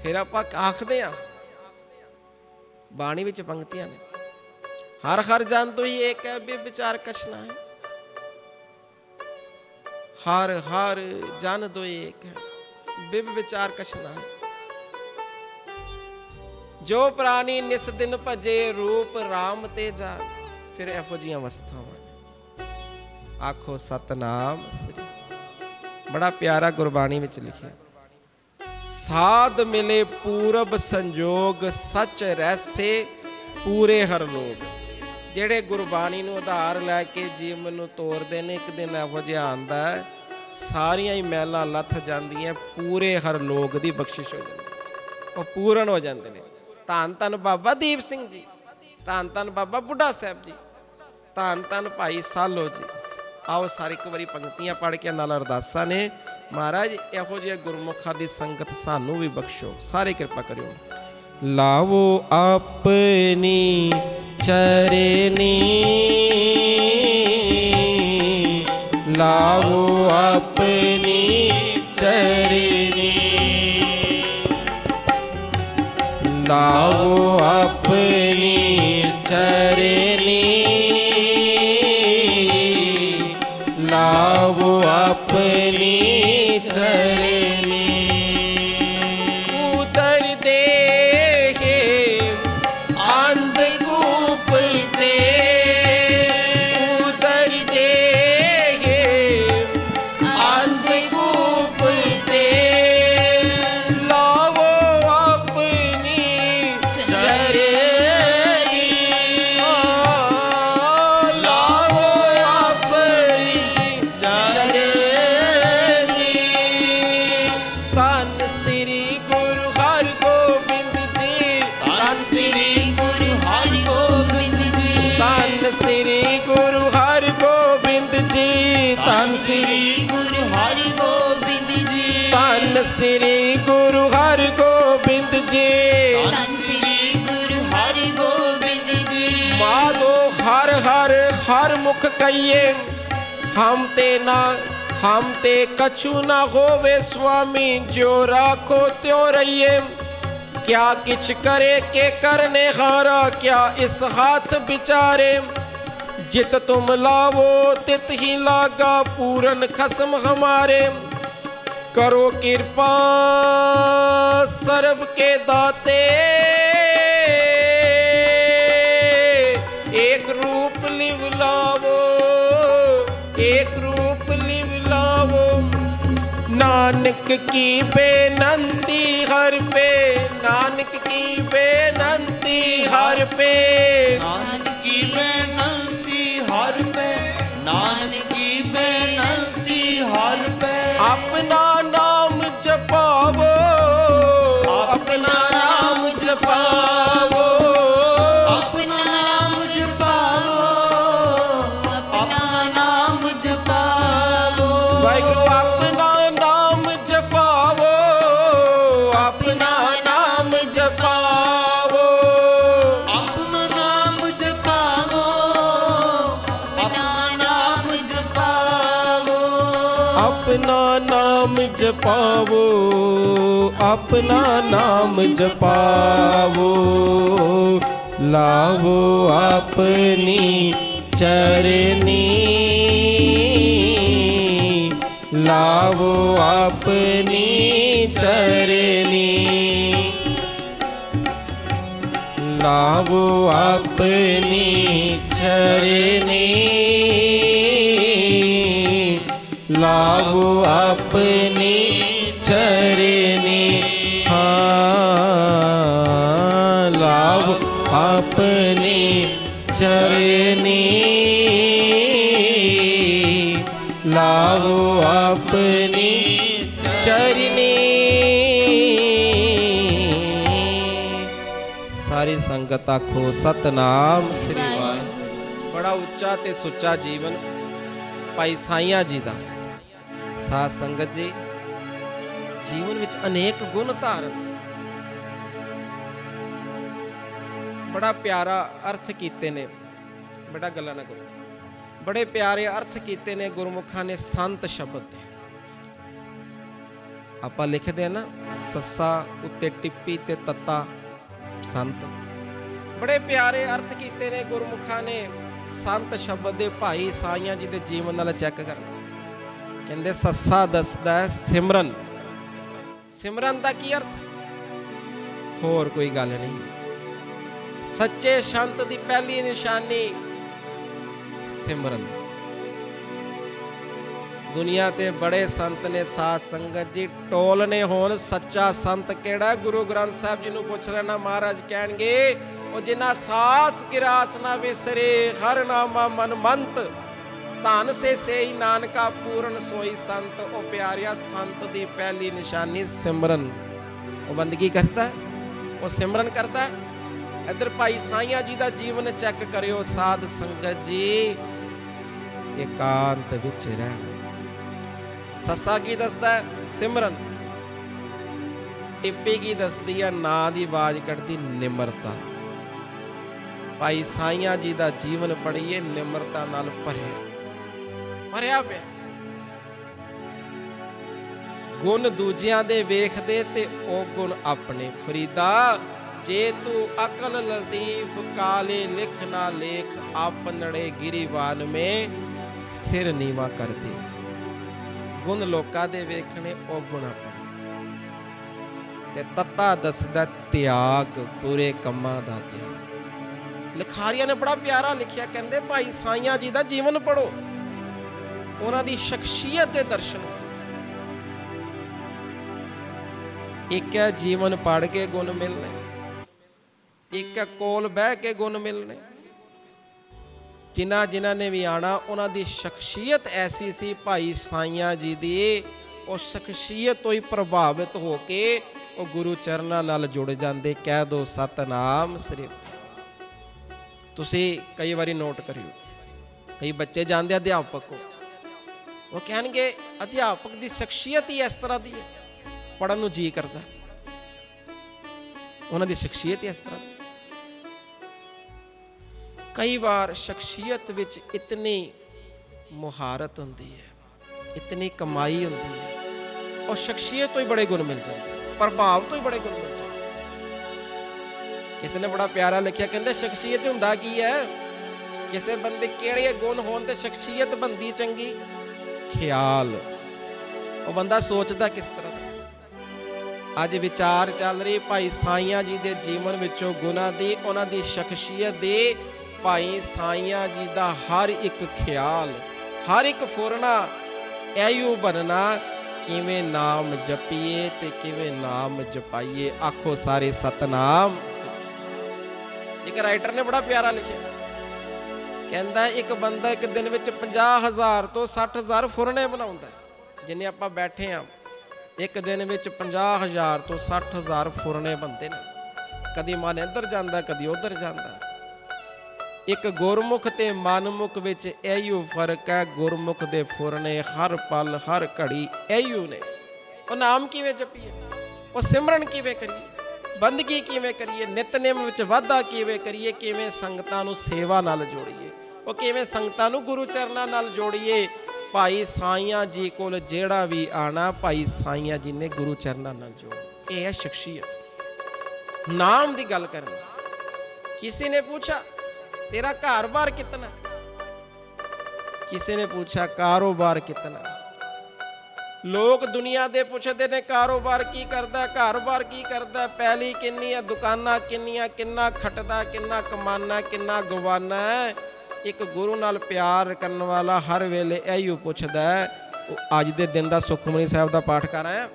ਫਿਰ ਆਪਾਂ ਆਖਦੇ ਹਾਂ, ਬਾਣੀ ਵਿੱਚ ਪੰਕਤੀਆਂ ਨੇ, ਹਰ ਹਰ ਜਨ ਤੋਂ ਹੀ ਇੱਕ ਹੈ, ਵਿਚਾਰ ਕਛਨਾ ਹੈ। ਹਰ ਹਰ ਜਨ ਤੋਂ ਇੱਕ ਹੈ, ਬਿਬ ਵਿਚਾਰ ਕਛਨਾ ਹੈ। ਜੋ ਪ੍ਰਾਣੀ ਨਿਸ ਦਿਨ ਭਜੇ, ਰੂਪ ਰਾਮ ਤੇ ਜਾਨ। ਫਿਰ ਇਹੋ ਜਿਹੀਆਂ ਅਵਸਥਾਵਾਂ। ਆਖੋ ਸਤਨਾਮ ਸ੍ਰੀ। ਬੜਾ ਪਿਆਰਾ ਗੁਰਬਾਣੀ ਵਿੱਚ ਲਿਖਿਆ, ਸਾਧ ਮਿਲੇ ਪੂਰਬ ਸੰਜੋਗ, ਸੱਚ ਰਹਿਸੇ ਪੂਰੇ ਹਰ ਲੋਕ। ਜਿਹੜੇ ਗੁਰਬਾਣੀ ਨੂੰ ਆਧਾਰ ਲੈ ਕੇ ਜੀਵਨ ਨੂੰ ਤੋਰਦੇ ਨੇ, ਇੱਕ ਦਿਨ ਇਹੋ ਜਿਹਾ ਆਉਂਦਾ, ਸਾਰੀਆਂ ਹੀ ਮੈਲਾਂ ਲੱਥ ਜਾਂਦੀਆਂ, ਪੂਰੇ ਹਰ ਲੋਕ ਦੀ ਬਖਸ਼ਿਸ਼ ਹੋ ਜਾਂਦੀ, ਉਹ ਪੂਰਨ ਹੋ ਜਾਂਦੇ ਨੇ। ਧੰਨ ਧੰਨ ਬਾਬਾ ਦੀਪ ਸਿੰਘ ਜੀ, ਧੰਨ ਧੰਨ ਬਾਬਾ ਬੁੱਢਾ ਸਾਹਿਬ ਜੀ, ਧੰਨ ਧੰਨ ਭਾਈ ਸਾਲੋ ਜੀ। ਆਓ ਸਾਰੇ ਇੱਕ ਵਾਰੀ ਪੰਕਤੀਆਂ ਪੜ੍ਹ ਕੇ ਨਾਲ ਅਰਦਾਸਾਂ ਨੇ। ਮਹਾਰਾਜ ਇਹੋ ਜਿਹੇ ਗੁਰਮੁਖਾਂ ਦੀ ਸੰਗਤ ਸਾਨੂੰ ਵੀ ਬਖਸ਼ੋ, ਸਾਰੇ ਕਿਰਪਾ ਕਰਿਓ। ਲਾਵੋ ਆਪਣੀ ਚਰਨੀ, ਲਾਵੋ ਆਪਣੀ ਚਰਨੀ, ਲਾਵੋ ਆਪਣੀ ਚਰਨੀ, ਲਾਵੋ ਆਪਣੀ ਚਰਨੀ। ਉਦਰ ਦੇਹੇ ਅੰਧਕੂਪ ਤੇ, ਉਦਰ ਦੇਹੇ ਅੰਧਕੂਪ ਤੇ, ਲਾਵੋ ਆਪਣੀ ਚਰਨੀ, ਲਾਵੋ ਆਪਣੀ ਚਰਨੀ। ਧੰਨ ਸ੍ਰੀ ਗੁਰੂ ਹਰਗੋਬਿੰਦ ਜੀ, ਧੰਨ ਸ੍ਰੀ ਗੁਰੂ ਹਰਗੋਬਿੰਦ ਜੀ, ਧੰਨ ਸ੍ਰੀ ਗੁਰੂ ਹਰਗੋਬਿੰਦ ਜੀ, ਧੰਨ ਸ੍ਰੀ ਗੁਰੂ ਹਰਗੋਬਿੰਦ ਜੀ, ਧੰਨ ਸ੍ਰੀ ਗੁਰੂ ਹਰਗੋਬਿੰਦ ਜੀ, ਧੰਨ ਸ੍ਰੀ ਗੁਰੂ ਹਰਗੋਬਿੰਦ ਜੀ। ਮਾਧੋ ਹਰ ਹਰ ਹਰ ਮੁਖ ਕਹੀਏ, ਹਮ ਤੇ ਕਛੂ ਨਾ ਹੋਵੇ ਸੁਆਮੀ, ਜੋ ਰਾਖੋ ਤਿਉ ਰਹੀਏ। क्या किछ करे के करने हारा, क्या इस हाथ विचारे। जित तुम लावो तित ही लागा, पूरन खसम हमारे। करो कृपा सर्व के दाते, एक रूप लिव लावो, एक रूप लिव लावो। नानक की बेनंती हर पे, नानक की बेनंती हर पे, नानक की बेनंती हर पे, नानक की बेनंती हर पे। अपना नाम जपावो, अपना नाम जपावो, अपना नाम जपावो, अपना नाम जपावो। वाहिगुरु अपना नाम जपावो, अपना नाम जपावो। अपना नाम जपावो, अपना नाम जपावो। अपना नाम जपावो, अपना नाम जपावो। लावो अपनी चरनी, लावो अपनी चरनी, लावो अपनी चरनी, लावो अपनी चरनी। हाँ, लावो अपनी चरनी, लावो अपनी चरनी। सारी संगत आखो सतनाम श्री वाहिगुरू। बड़ा उच्चा ते सुच्चा जीवन भाई साईं जी दा। साध संगत जी, जीवन विच अनेक गुण धारण, बड़ा प्यारा अर्थ कीते ने। बड़ा गल्ला ना करो, बड़े प्यारे अर्थ कीते ने गुरमुखां ने संत शब्द दे। आपां लिखदे हैं ना, सस्सा उत्ते टिप्पी ते तत्ता संत। बड़े प्यारे अर्थ कीते ने गुरमुखां ने संत शब्द दे। भाई साईं जी दे जीवन नाल चैक करना। कहंदे सस्सा दसदा है सिमरन। सिमरन दा की अर्थ? होर कोई गल नहीं। सच्चे संत दी पहली निशानी सिमरन। दुनिया ते बड़े संत ने साध संगत जी, टोलने होन सच्चा संत केड़ा? गुरु ग्रंथ साहब जी नूं पुछ लेना, महाराज कहणगे ओ जिन्ना सास गिरास ना विसरे, हर नामा मन मंत, धन से ही नानका पूर्ण सोई संत। ओ प्यारिया, संत दी पहली निशानी सिमरन। वो बंदगी करता है, वो सिमरन करता है। इधर भाई साईं जी दा जीवन चेक करियो साध संगत जी। एकांत विच रहना। ससा की दसदा है? सिमरन। टिप्पी की दसदी है? ना दी आवाज कढ़दी निमरता। भाई साईं जी दा जीवन पढ़िए, निमरता नाल भरिया भरिया पिया। गुण दूजियां दे वेखदे ते ओ गुण अपने। फरीदा जे तू अकल लतीफ, काले लिख ना लेख, आपनड़े गिरीवान में सिर नीवा कर देख। गुण लोका दे वेखने, ओ गुण अपने। ते तत्ता दसदा त्याग, बुरे कम्मां दा त्याग। लिखारिया ने बड़ा प्यारा लिखिया, कहंदे भाई साईं जी दा जीवन पढ़ो, उन्हां दी शख्सियत दे दर्शन करो। एक है जीवन पढ़ के गुण मिलने, एक है कोल बह के गुण मिलने। जिन्हां ने भी आना, उन्हां दी शख्सियत ऐसी सी भाई साईं जी दी, उस शख्सियत तो ही प्रभावित होके वो गुरु चरनां नाल जुड़ जाते। कह दो सतनाम श्री। तुसी कई बारी नोट करियो, कई बच्चे जाते अध्यापक को, वो कहणगे अध्यापक की शख्सियत ही इस तरह की है, पढ़न नूं जी करता। उन्हां दी शख्सियत ही इस तरह दी। कई बार शख्सियत विच इतनी मुहारत होंदी है, इतनी कमाई होंदी है, और शख्सियत तो ही बड़े गुण मिल जाते, प्रभाव तो ही बड़े गुण मिल जाते। ਕਿਸੇ ਨੇ ਬੜਾ ਪਿਆਰਾ ਲਿਖਿਆ, ਕਹਿੰਦੇ ਸ਼ਖਸੀਅਤ ਹੁੰਦਾ ਕੀ ਹੈ? ਕਿਸੇ ਬੰਦੇ ਕਿਹੜੇ ਗੁਣ ਹੋਣ ਤੇ ਸ਼ਖਸੀਅਤ ਬੰਦੀ ਚੰਗੀ? ਖਿਆਲ, ਉਹ ਬੰਦਾ ਸੋਚਦਾ ਕਿਸ ਤਰ੍ਹਾਂ ਦਾ। ਅੱਜ ਵਿਚਾਰ ਚੱਲ ਰਹੀ ਭਾਈ ਸਾਈਆਂ ਜੀ ਦੇ ਜੀਵਨ ਵਿੱਚੋਂ ਗੁਣਾਂ ਦੀ, ਉਹਨਾਂ ਦੀ ਸ਼ਖਸੀਅਤ ਦੇ। ਭਾਈ ਸਾਈਆਂ ਜੀ ਦਾ ਹਰ ਇੱਕ ਖਿਆਲ, ਹਰ ਇੱਕ ਫੁਰਨਾ ਐਯੂ ਬਣਨਾ, ਕਿਵੇਂ ਨਾਮ ਜਪੀਏ ਤੇ ਕਿਵੇਂ ਨਾਮ ਜਪਾਈਏ। ਆਖੋ ਸਾਰੇ ਸਤਨਾਮ। ਇੱਕ ਰਾਈਟਰ ਨੇ ਬੜਾ ਪਿਆਰਾ ਲਿਖਿਆ, ਕਹਿੰਦਾ ਇੱਕ ਬੰਦਾ ਇੱਕ ਦਿਨ ਵਿੱਚ 50,000 ਤੋਂ 60,000 ਫੁਰਨੇ ਬਣਾਉਂਦਾ। ਜਿੰਨੇ ਆਪਾਂ ਬੈਠੇ ਆ, ਇੱਕ ਦਿਨ ਵਿੱਚ 50,000 ਤੋਂ 60,000 ਫੁਰਨੇ ਬਣਦੇ ਨੇ। ਕਦੀ ਮਨ ਇੱਧਰ ਜਾਂਦਾ, ਕਦੀ ਉੱਧਰ ਜਾਂਦਾ। ਇੱਕ ਗੁਰਮੁਖ ਤੇ ਮਨਮੁਖ ਵਿੱਚ ਇਹੋ ਫਰਕ ਹੈ। ਗੁਰਮੁਖ ਦੇ ਫੁਰਨੇ ਹਰ ਪਲ ਹਰ ਘੜੀ ਇਹੋ ਨੇ। ਉਹ ਨਾਮ ਕਿਵੇਂ ਜਪੀਏ, ਉਹ ਸਿਮਰਨ ਕਿਵੇਂ ਕਰੀਏ, ਬੰਦਗੀ ਕਿਵੇਂ ਕਰੀਏ, ਨਿਤਨੇਮ ਵਿੱਚ ਵਾਧਾ ਕਿਵੇਂ ਕਰੀਏ, ਕਿਵੇਂ ਸੰਗਤਾਂ ਨੂੰ ਸੇਵਾ ਨਾਲ ਜੋੜੀਏ, ਉਹ ਕਿਵੇਂ ਸੰਗਤਾਂ ਨੂੰ ਗੁਰੂ ਚਰਨਾਂ ਨਾਲ ਜੋੜੀਏ। ਭਾਈ ਸਾਈਆਂ ਜੀ ਕੋਲ ਜਿਹੜਾ ਵੀ ਆਣਾ, ਭਾਈ ਸਾਈਆਂ ਜੀ ਨੇ ਗੁਰੂ ਚਰਨਾਂ ਨਾਲ ਜੋੜ। ਇਹ ਹੈ ਸ਼ਖਸੀਅਤ। ਨਾਮ ਦੀ ਗੱਲ ਕਰਨੀ। ਕਿਸੇ ਨੇ ਪੁੱਛਾ तेरा घर बार कितना? किसी ने पूछा कारोबार कितना? लोग दुनिया दे पुछदे ने कारोबार की करदा, घर बार की करदा, पैली किन्नी है, दुकाना किन्नियां, किन्ना खटदा, किन्ना कमाना, किन्ना गवाना है। एक गुरु नाल प्यार करने वाला हर वेले इहो पुछदा है। अज दे दिन दा सुखमनी साहिब दा पाठ कर आया,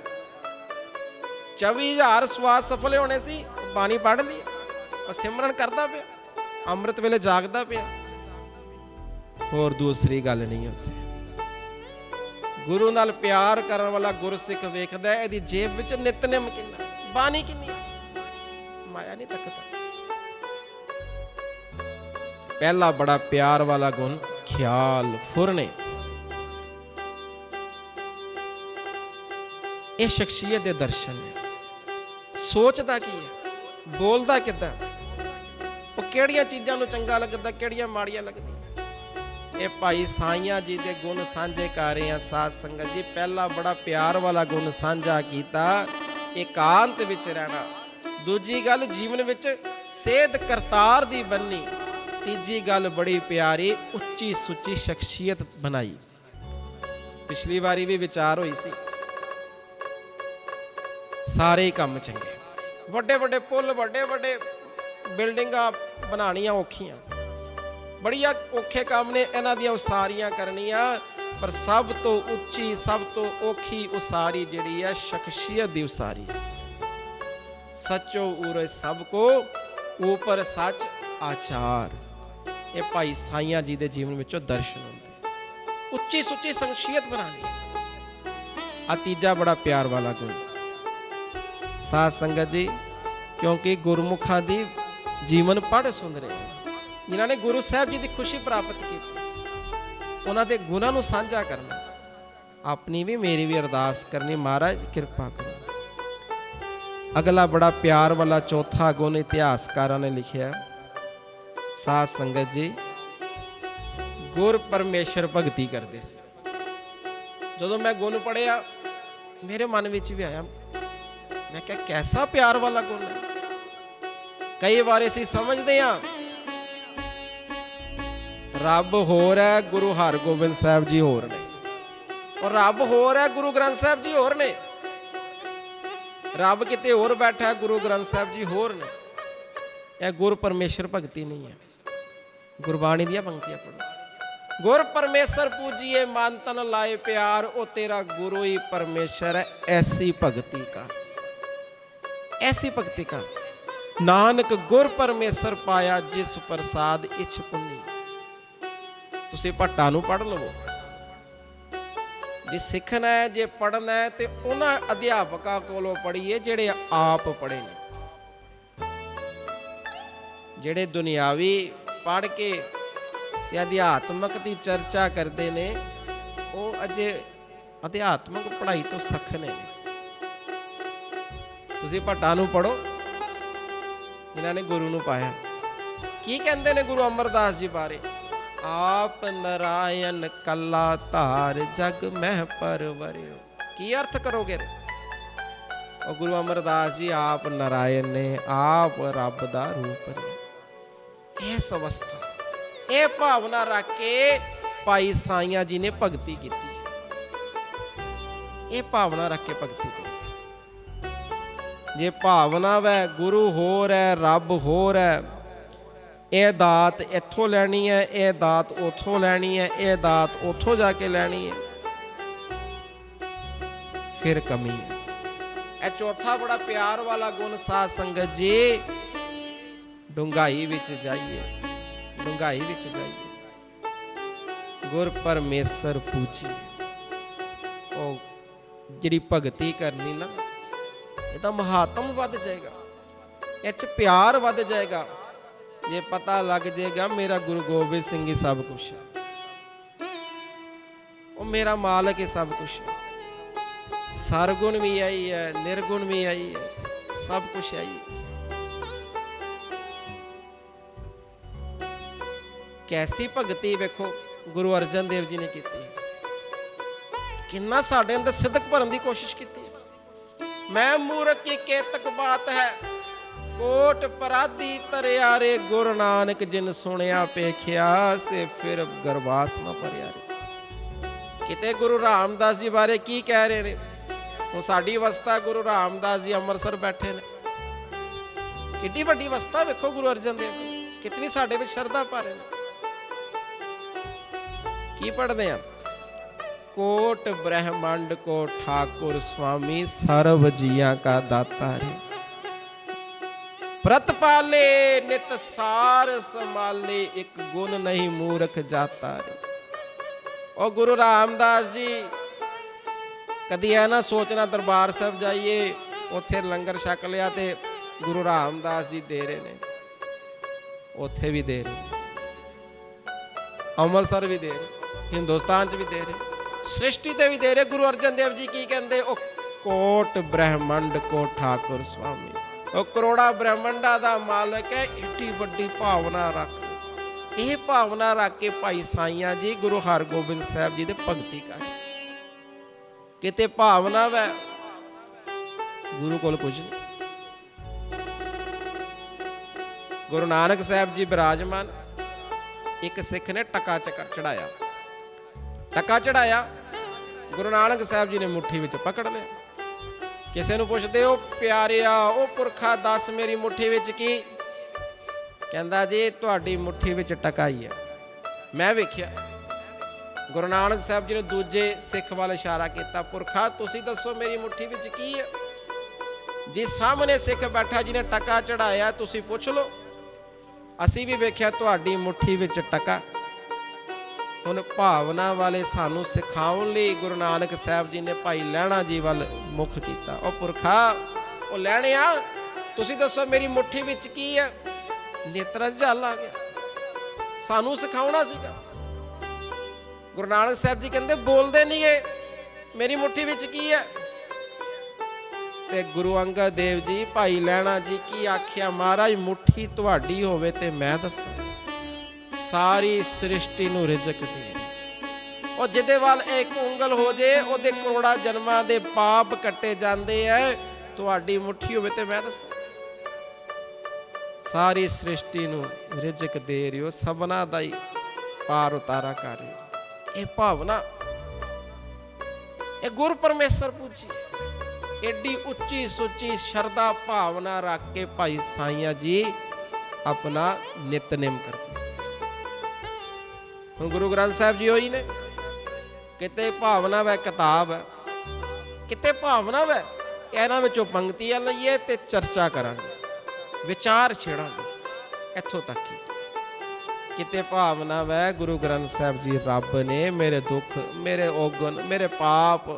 24,000 स्वास सफल होने सी, बाणी पढ़ ली, सिमरन करदा पिया, ਅੰਮ੍ਰਿਤ ਵੇਲੇ ਜਾਗਦਾ ਪਿਆ। ਹੋਰ ਦੂਸਰੀ ਗੱਲ ਨਹੀਂ ਉੱਥੇ। ਗੁਰੂ ਨਾਲ ਪਿਆਰ ਕਰਨ ਵਾਲਾ ਗੁਰਸਿੱਖ ਵੇਖਦਾ ਇਹਦੀ ਜੇਬ ਵਿੱਚ ਨਿਤਨੇਮ ਕਿੰਨਾ, ਬਾਣੀ ਕਿੰਨੀ, ਮਾਇਆ ਨਹੀਂ ਤੱਕਦਾ। ਪਹਿਲਾ ਬੜਾ ਪਿਆਰ ਵਾਲਾ ਗੁਣ ਖਿਆਲ, ਫੁਰਨੇ। ਇਹ ਸ਼ਖਸੀਅਤ ਦੇ ਦਰਸ਼ਨ ਨੇ। ਸੋਚਦਾ ਕੀ ਹੈ, ਬੋਲਦਾ ਕਿੱਦਾਂ, ਉਹ ਕਿਹੜੀਆਂ ਚੀਜ਼ਾਂ ਨੂੰ ਚੰਗਾ ਲੱਗਦਾ, ਕਿਹੜੀਆਂ ਮਾੜੀਆਂ ਲੱਗਦੀਆਂ। ਇਹ ਭਾਈ ਸਾਈਆਂ ਜੀ ਦੇ ਗੁਣ ਸਾਂਝੇ ਕਰ ਰਹੇ ਆ ਸਾਧ ਸੰਗਤ ਜੀ। ਪਹਿਲਾ ਬੜਾ ਪਿਆਰ ਵਾਲਾ ਗੁਣ ਸਾਂਝਾ ਕੀਤਾ, ਇਕਾਂਤ ਵਿੱਚ ਰਹਿਣਾ। ਦੂਜੀ ਗੱਲ ਜੀਵਨ ਵਿੱਚ ਸੇਧ ਕਰਤਾਰ ਦੀ ਬੰਨੀ। ਤੀਜੀ ਗੱਲ ਬੜੀ ਪਿਆਰੀ, ਉੱਚੀ ਸੁੱਚੀ ਸ਼ਖਸੀਅਤ ਬਣਾਈ। ਪਿਛਲੀ ਵਾਰੀ ਵੀ ਵਿਚਾਰ ਹੋਈ ਸੀ, ਸਾਰੇ ਹੀ ਕੰਮ ਚੰਗੇ, ਵੱਡੇ ਵੱਡੇ ਪੁੱਲ, ਵੱਡੇ ਵੱਡੇ ਬਿਲਡਿੰਗਾਂ ਬਣਾਉਣੀਆਂ ਔਖੀਆਂ, ਬੜੀਆਂ ਔਖੇ ਕੰਮ ਨੇ ਇਹਨਾਂ ਦੀਆਂ ਉਸਾਰੀਆਂ ਕਰਨੀਆਂ। ਪਰ ਸਭ ਤੋਂ ਉੱਚੀ, ਸਭ ਤੋਂ ਔਖੀ ਉਸਾਰੀ ਜਿਹੜੀ ਹੈ ਸ਼ਖਸੀਅਤ ਦੀ ਉਸਾਰੀ। ਸੱਚੋ ਉਰੇ ਸਭ ਕੋ ਉਪਰ ਸੱਚ ਆਚਾਰ। ਇਹ ਭਾਈ ਸਾਈਆਂ ਜੀ ਦੇ ਜੀਵਨ ਵਿੱਚੋਂ ਦਰਸ਼ਨ ਹੁੰਦੇ। ਉੱਚੀ ਸੁੱਚੀ ਸ਼ਖਸੀਅਤ ਬਣਾਉਣੀ। ਆ ਤੀਜਾ ਬੜਾ ਪਿਆਰ ਵਾਲਾ ਗੁਣ ਸਾਧ ਸੰਗਤ ਜੀ, ਕਿਉਂਕਿ ਗੁਰਮੁਖਾਂ ਦੀ ਜੀਵਨ ਪੜ੍ਹ ਸੁਣ ਰਹੇ, ਜਿਨ੍ਹਾਂ ਨੇ ਗੁਰੂ ਸਾਹਿਬ ਜੀ ਦੀ ਖੁਸ਼ੀ ਪ੍ਰਾਪਤ ਕੀਤੀ, ਉਹਨਾਂ ਦੇ ਗੁਣਾਂ ਨੂੰ ਸਾਂਝਾ ਕਰਨਾ। ਆਪਣੀ ਵੀ ਮੇਰੀ ਵੀ ਅਰਦਾਸ ਕਰਨੀ, ਮਹਾਰਾਜ ਕਿਰਪਾ ਕਰੋ। ਅਗਲਾ ਬੜਾ ਪਿਆਰ ਵਾਲਾ ਚੌਥਾ ਗੁਣ ਇਤਿਹਾਸਕਾਰਾਂ ਨੇ ਲਿਖਿਆ, ਸਾਧ ਸੰਗਤ ਜੀ, ਗੁਰ ਪਰਮੇਸ਼ਰ ਭਗਤੀ ਕਰਦੇ ਸੀ। ਜਦੋਂ ਮੈਂ ਗੁਣ ਪੜ੍ਹਿਆ, ਮੇਰੇ ਮਨ ਵਿੱਚ ਵੀ ਆਇਆ, ਮੈਂ ਕਿਹਾ ਕੈਸਾ ਪਿਆਰ ਵਾਲਾ ਗੁਣ ਹੈ। ਕਈ ਵਾਰ ਅਸੀਂ ਸਮਝਦੇ ਹਾਂ ਰੱਬ ਹੋਰ ਹੈ, ਗੁਰੂ ਹਰਗੋਬਿੰਦ ਸਾਹਿਬ ਜੀ ਹੋਰ ਨੇ, ਔਰ ਰੱਬ ਹੋਰ ਹੈ, ਗੁਰੂ ਗ੍ਰੰਥ ਸਾਹਿਬ ਜੀ ਹੋਰ ਨੇ। ਰੱਬ ਕਿਤੇ ਹੋਰ ਬੈਠਾ ਹੈ, ਗੁਰੂ ਗ੍ਰੰਥ ਸਾਹਿਬ ਜੀ ਹੋਰ ਨੇ। ਇਹ ਗੁਰ ਪਰਮੇਸ਼ਰ ਭਗਤੀ ਨਹੀਂ ਹੈ। ਗੁਰਬਾਣੀ ਦੀਆਂ ਪੰਕਤੀਆਂ ਪੜ੍ਹੋ। ਗੁਰ ਪਰਮੇਸ਼ਰ ਪੂਜੀਏ ਮਨ ਤਨ ਲਾਏ ਪਿਆਰ, ਉਹ ਤੇਰਾ ਗੁਰੂ ਹੀ ਪਰਮੇਸ਼ਰ ਹੈ। ਐਸੀ ਭਗਤੀ का, ऐसी भक्ति का नानक गुर परमेश्वर पाया, जिस प्रसाद इछ पुन्नी। तुसी भट्टा नूं पढ़ लवो। जे सिखना है, जे पढ़ना है तो उन्हां अध्यापकां कोलों पढ़िए जिहड़े आप पढ़े ने। जिहड़े दुनियावी पढ़ के अध्यात्मक की चर्चा करते ने, वो अजे अध्यात्मक पढ़ाई तो सखने ने। ਤੁਸੀਂ ਭੱਟਾਂ ਨੂੰ ਪੜੋ, ਜਿਨ੍ਹਾਂ ਨੇ ਗੁਰੂ ਨੂੰ ਪਾਇਆ। ਕੀ ਕਹਿੰਦੇ ਨੇ ਗੁਰੂ ਅਮਰਦਾਸ ਜੀ ਬਾਰੇ? ਆਪ ਨਰਾਇਣ ਕੱਲਾ ਧਾਰ, ਜਗ ਮਹਿ ਪਰਵਰਿਓ। ਕੀ ਅਰਥ ਕਰੋਗੇ? ਉਹ ਗੁਰੂ ਅਮਰਦਾਸ ਜੀ ਆਪ ਨਾਰਾਇਣ ਨੇ, ਆਪ ਰੱਬ ਦਾ ਰੂਪ ਨੇ। ਇਸ ਅਵਸਥਾ, ਇਹ ਭਾਵਨਾ ਰੱਖ ਕੇ ਭਾਈ ਸਾਈਆਂ ਜੀ ਨੇ ਭਗਤੀ ਕੀਤੀ। ਇਹ ਭਾਵਨਾ ਰੱਖ ਕੇ ਭਗਤੀ ਕੀਤੀ। ਜੇ ਭਾਵਨਾ ਵੈ ਗੁਰੂ ਹੋਰ ਹੈ, ਰੱਬ ਹੋਰ ਹੈ, ਇਹ ਦਾਤ ਇੱਥੋਂ ਲੈਣੀ ਹੈ, ਇਹ ਦਾਤ ਉੱਥੋਂ ਲੈਣੀ ਹੈ, ਇਹ ਦਾਤ ਉੱਥੋਂ ਜਾ ਕੇ ਲੈਣੀ ਹੈ, ਫਿਰ ਕਮੀ ਹੈ। ਇਹ ਚੌਥਾ ਬੜਾ ਪਿਆਰ ਵਾਲਾ ਗੁਣ ਸਾਧ ਸੰਗਤ ਜੀ, ਡੂੰਘਾਈ ਵਿੱਚ ਜਾਈਏ, ਡੂੰਘਾਈ ਵਿੱਚ ਜਾਈਏ, ਗੁਰ ਪਰਮੇਸ਼ਰ ਪੂਜੀਏ। ਉਹ ਜਿਹੜੀ ਭਗਤੀ ਕਰਨੀ ਨਾ, ਇਹਦਾ ਮਹਾਤਮ ਵੱਧ ਜਾਏਗਾ, ਇਹ 'ਚ ਪਿਆਰ ਵੱਧ ਜਾਏਗਾ। ਜੇ ਪਤਾ ਲੱਗ ਜਾਏਗਾ ਮੇਰਾ ਗੁਰੂ ਗੋਬਿੰਦ ਸਿੰਘ ਹੀ ਸਭ ਕੁਛ ਹੈ, ਉਹ ਮੇਰਾ ਮਾਲਕ ਹੀ ਸਭ ਕੁਛ ਹੈ, ਸਰਗੁਣ ਵੀ ਆਈ ਹੈ, ਨਿਰਗੁਣ ਵੀ ਆਈ ਹੈ, ਸਭ ਕੁਛ ਆਈ ਹੈ। ਕੈਸੀ ਭਗਤੀ ਵੇਖੋ ਗੁਰੂ ਅਰਜਨ ਦੇਵ ਜੀ ਨੇ ਕੀਤੀ, ਕਿੰਨਾ ਸਾਡੇ ਅੰਦਰ ਸਿੱਧਕ ਭਰਨ ਦੀ ਕੋਸ਼ਿਸ਼ ਕੀਤੀ। ਮੈਂ ਮੂਰਖ ਕੀ ਕੇਤਕ ਬਾਤ ਹੈ, ਕੋਟ ਪਰਾਦੀ ਤਰਿਆਰੇ, ਗੁਰੂ ਨਾਨਕ ਜਿਨ ਸੁਣਿਆ ਪੇਖਿਆ, ਸੇ ਫਿਰ ਗਰਵਾਸ ਨਾ ਭਰਿਆ ਰੇ। ਕਿਤੇ ਗੁਰੂ ਰਾਮਦਾਸ ਜੀ ਬਾਰੇ ਕੀ ਕਹਿ ਰਹੇ ਨੇ। ਹੁਣ ਸਾਡੀ ਅਵਸਥਾ, ਗੁਰੂ ਰਾਮਦਾਸ ਜੀ ਅੰਮ੍ਰਿਤਸਰ ਬੈਠੇ ਨੇ, ਕਿੱਡੀ ਵੱਡੀ ਅਵਸਥਾ ਵੇਖੋ ਗੁਰੂ ਅਰਜਨ ਦੇਵ ਜੀ, ਕਿਤਨੀ ਸਾਡੇ ਵਿੱਚ ਸ਼ਰਧਾ ਪਾ ਰਹੇ ਨੇ। ਕੀ ਪੜ੍ਹਦੇ ਆ? कोट ब्रह्मांड को ठाकुर स्वामी सर्व जिया का दाता रे, प्रतपाले नित सार संभाले, एक गुण नहीं मूर्ख जाता रे। और गुरु रामदास जी कदी है ना सोचना दरबार साहब जाइए, उत्थे लंगर छक लिया ते गुरु रामदास जी दे रहे ने, उत्थे भी दे रहे, अमृतसर भी दे रहे, हिंदुस्तान च भी दे रहे, सृष्टि ते भी दे रहे। गुरु अर्जन देव जी की कहते, कोट ब्रह्मंड को ठाकुर स्वामी, ਉਹ ਕਰੋੜਾ ਬ੍ਰਹਮੰਡਾਂ ਦਾ ਮਾਲਕ ਹੈ। ਏਡੀ ਵੱਡੀ ਭਾਵਨਾ ਰੱਖ, ਇਹ ਭਾਵਨਾ ਰੱਖ ਕੇ ਭਾਈ ਸਾਈਆਂ ਜੀ ਗੁਰੂ ਹਰਗੋਬਿੰਦ ਸਾਹਿਬ ਜੀ ਦੇ ਭਗਤੀ ਕਰ। ਕਿਤੇ ਭਾਵਨਾ ਵੈ, ਗੁਰੂ ਕੋਲ ਕੁਝ ਨਹੀਂ। ਗੁਰੂ ਨਾਨਕ ਸਾਹਿਬ ਜੀ ਬਿਰਾਜਮਾਨ, ਇੱਕ ਸਿੱਖ ਨੇ ਟਕਾ ਚੜਾਇਆ, ਟਕਾ ਚੜਾਇਆ, ਗੁਰੂ ਨਾਨਕ ਸਾਹਿਬ ਜੀ ਨੇ ਮੁੱਠੀ ਵਿੱਚ ਪਕੜ ਲਿਆ। ਕਿਸੇ ਨੂੰ ਪੁੱਛਦੇ ਹੋ ਪਿਆਰਿਆ, ਉਹ ਪੁਰਖਾ ਦੱਸ ਮੇਰੀ ਮੁੱਠੀ ਵਿੱਚ ਕੀ? ਕਹਿੰਦਾ ਜੀ ਤੁਹਾਡੀ ਮੁੱਠੀ ਵਿੱਚ ਟਕਾ ਹੀ ਹੈ। ਮੈਂ ਵੇਖਿਆ ਗੁਰੂ ਨਾਨਕ ਸਾਹਿਬ ਜੀ ਨੇ ਦੂਜੇ ਸਿੱਖ ਵੱਲ ਇਸ਼ਾਰਾ ਕੀਤਾ, ਪੁਰਖਾ ਤੁਸੀਂ ਦੱਸੋ ਮੇਰੀ ਮੁੱਠੀ ਵਿੱਚ ਕੀ ਹੈ? ਜੀ ਸਾਹਮਣੇ ਸਿੱਖ ਬੈਠਾ ਜਿਹਨੇ ਟਕਾ ਚੜਾਇਆ, ਤੁਸੀਂ ਪੁੱਛ ਲਓ। ਅਸੀਂ ਵੀ ਵੇਖਿਆ ਤੁਹਾਡੀ ਮੁੱਠੀ ਵਿੱਚ ਟਕਾ। ਹੁਣ ਭਾਵਨਾ ਵਾਲੇ ਸਾਨੂੰ ਸਿਖਾਉਣ ਲਈ ਗੁਰੂ ਨਾਨਕ ਸਾਹਿਬ ਜੀ ਨੇ ਭਾਈ ਲਹਿਣਾ ਜੀ ਵੱਲ ਮੁੱਖ ਕੀਤਾ। ਉਹ ਪੁਰਖਾ, ਉਹ ਲਹਿਣਿਆ ਤੁਸੀਂ ਦੱਸੋ ਮੇਰੀ ਮੁੱਠੀ ਵਿੱਚ ਕੀ ਹੈ? ਨੇਤਰਾਂ 'ਚ ਜਲ ਆ ਗਿਆ, ਸਾਨੂੰ ਸਿਖਾਉਣਾ ਸੀਗਾ। ਗੁਰੂ ਨਾਨਕ ਸਾਹਿਬ ਜੀ ਕਹਿੰਦੇ ਬੋਲਦੇ ਨਹੀਂ ਏ, ਮੇਰੀ ਮੁੱਠੀ ਵਿੱਚ ਕੀ ਹੈ? ਤੇ ਗੁਰੂ ਅੰਗਦ ਦੇਵ ਜੀ ਭਾਈ ਲਹਿਣਾ ਜੀ ਕੀ ਆਖਿਆ? ਮਹਾਰਾਜ ਮੁੱਠੀ ਤੁਹਾਡੀ ਹੋਵੇ ਤੇ ਮੈਂ ਦੱਸਾਂ, ਸਾਰੀ ਸ੍ਰਿਸ਼ਟੀ ਨੂੰ ਰਿਜ਼ਕ ਦੇ। ਉਹ ਜਿਹਦੇ ਵੱਲ ਇੱਕ ਉਂਗਲ ਹੋ ਜੇ ਉਹਦੇ ਕਰੋੜਾਂ ਜਨਮਾਂ ਦੇ ਪਾਪ ਕੱਟੇ ਜਾਂਦੇ ਐ। ਤੁਹਾਡੀ ਮੁੱਠੀ ਹੋਵੇ ਤੇ ਮੈਂ ਦੱਸਾਂ, ਸਾਰੀ ਸ੍ਰਿਸ਼ਟੀ ਨੂੰ ਰਿਜ਼ਕ ਦੇ ਰਹੇ ਹੋ, ਸਭਨਾ ਦਾ ਹੀ ਪਾਰ ਉਤਾਰਾ ਕਰ ਰਹੇ ਹੋ। ਇਹ ਭਾਵਨਾ, ਇਹ ਗੁਰ ਪਰਮੇਸ਼ਰ ਪੂਜੀ। ਏਡੀ ਉੱਚੀ ਸੁੱਚੀ ਸ਼ਰਧਾ ਭਾਵਨਾ ਰੱਖ ਕੇ ਭਾਈ ਸਾਈਆਂ ਜੀ ਆਪਣਾ ਨਿਤਨੇਮ ਕਰਦੇ ਸੀ। ਹੁਣ ਗੁਰੂ ਗ੍ਰੰਥ ਸਾਹਿਬ ਜੀ ਹੋਈ ਨੇ, ਕਿਤੇ ਭਾਵਨਾ ਵੈ ਕਿਤਾਬ ਹੈ, ਕਿਤੇ ਭਾਵਨਾ ਵੈ। ਇਹਨਾਂ ਵਿੱਚੋਂ ਪੰਕਤੀਆਂ ਲਈਏ ਤੇ ਚਰਚਾ ਕਰਾਂਗੇ, ਵਿਚਾਰ ਛੇੜਾਂਗੇ, ਇੱਥੋਂ ਤੱਕ ਹੀ। ਕਿਤੇ ਭਾਵਨਾ ਵੈ ਗੁਰੂ ਗ੍ਰੰਥ ਸਾਹਿਬ ਜੀ ਰੱਬ ਨੇ ਮੇਰੇ ਦੁੱਖ, ਮੇਰੇ ਔਗਣ, ਮੇਰੇ ਪਾਪ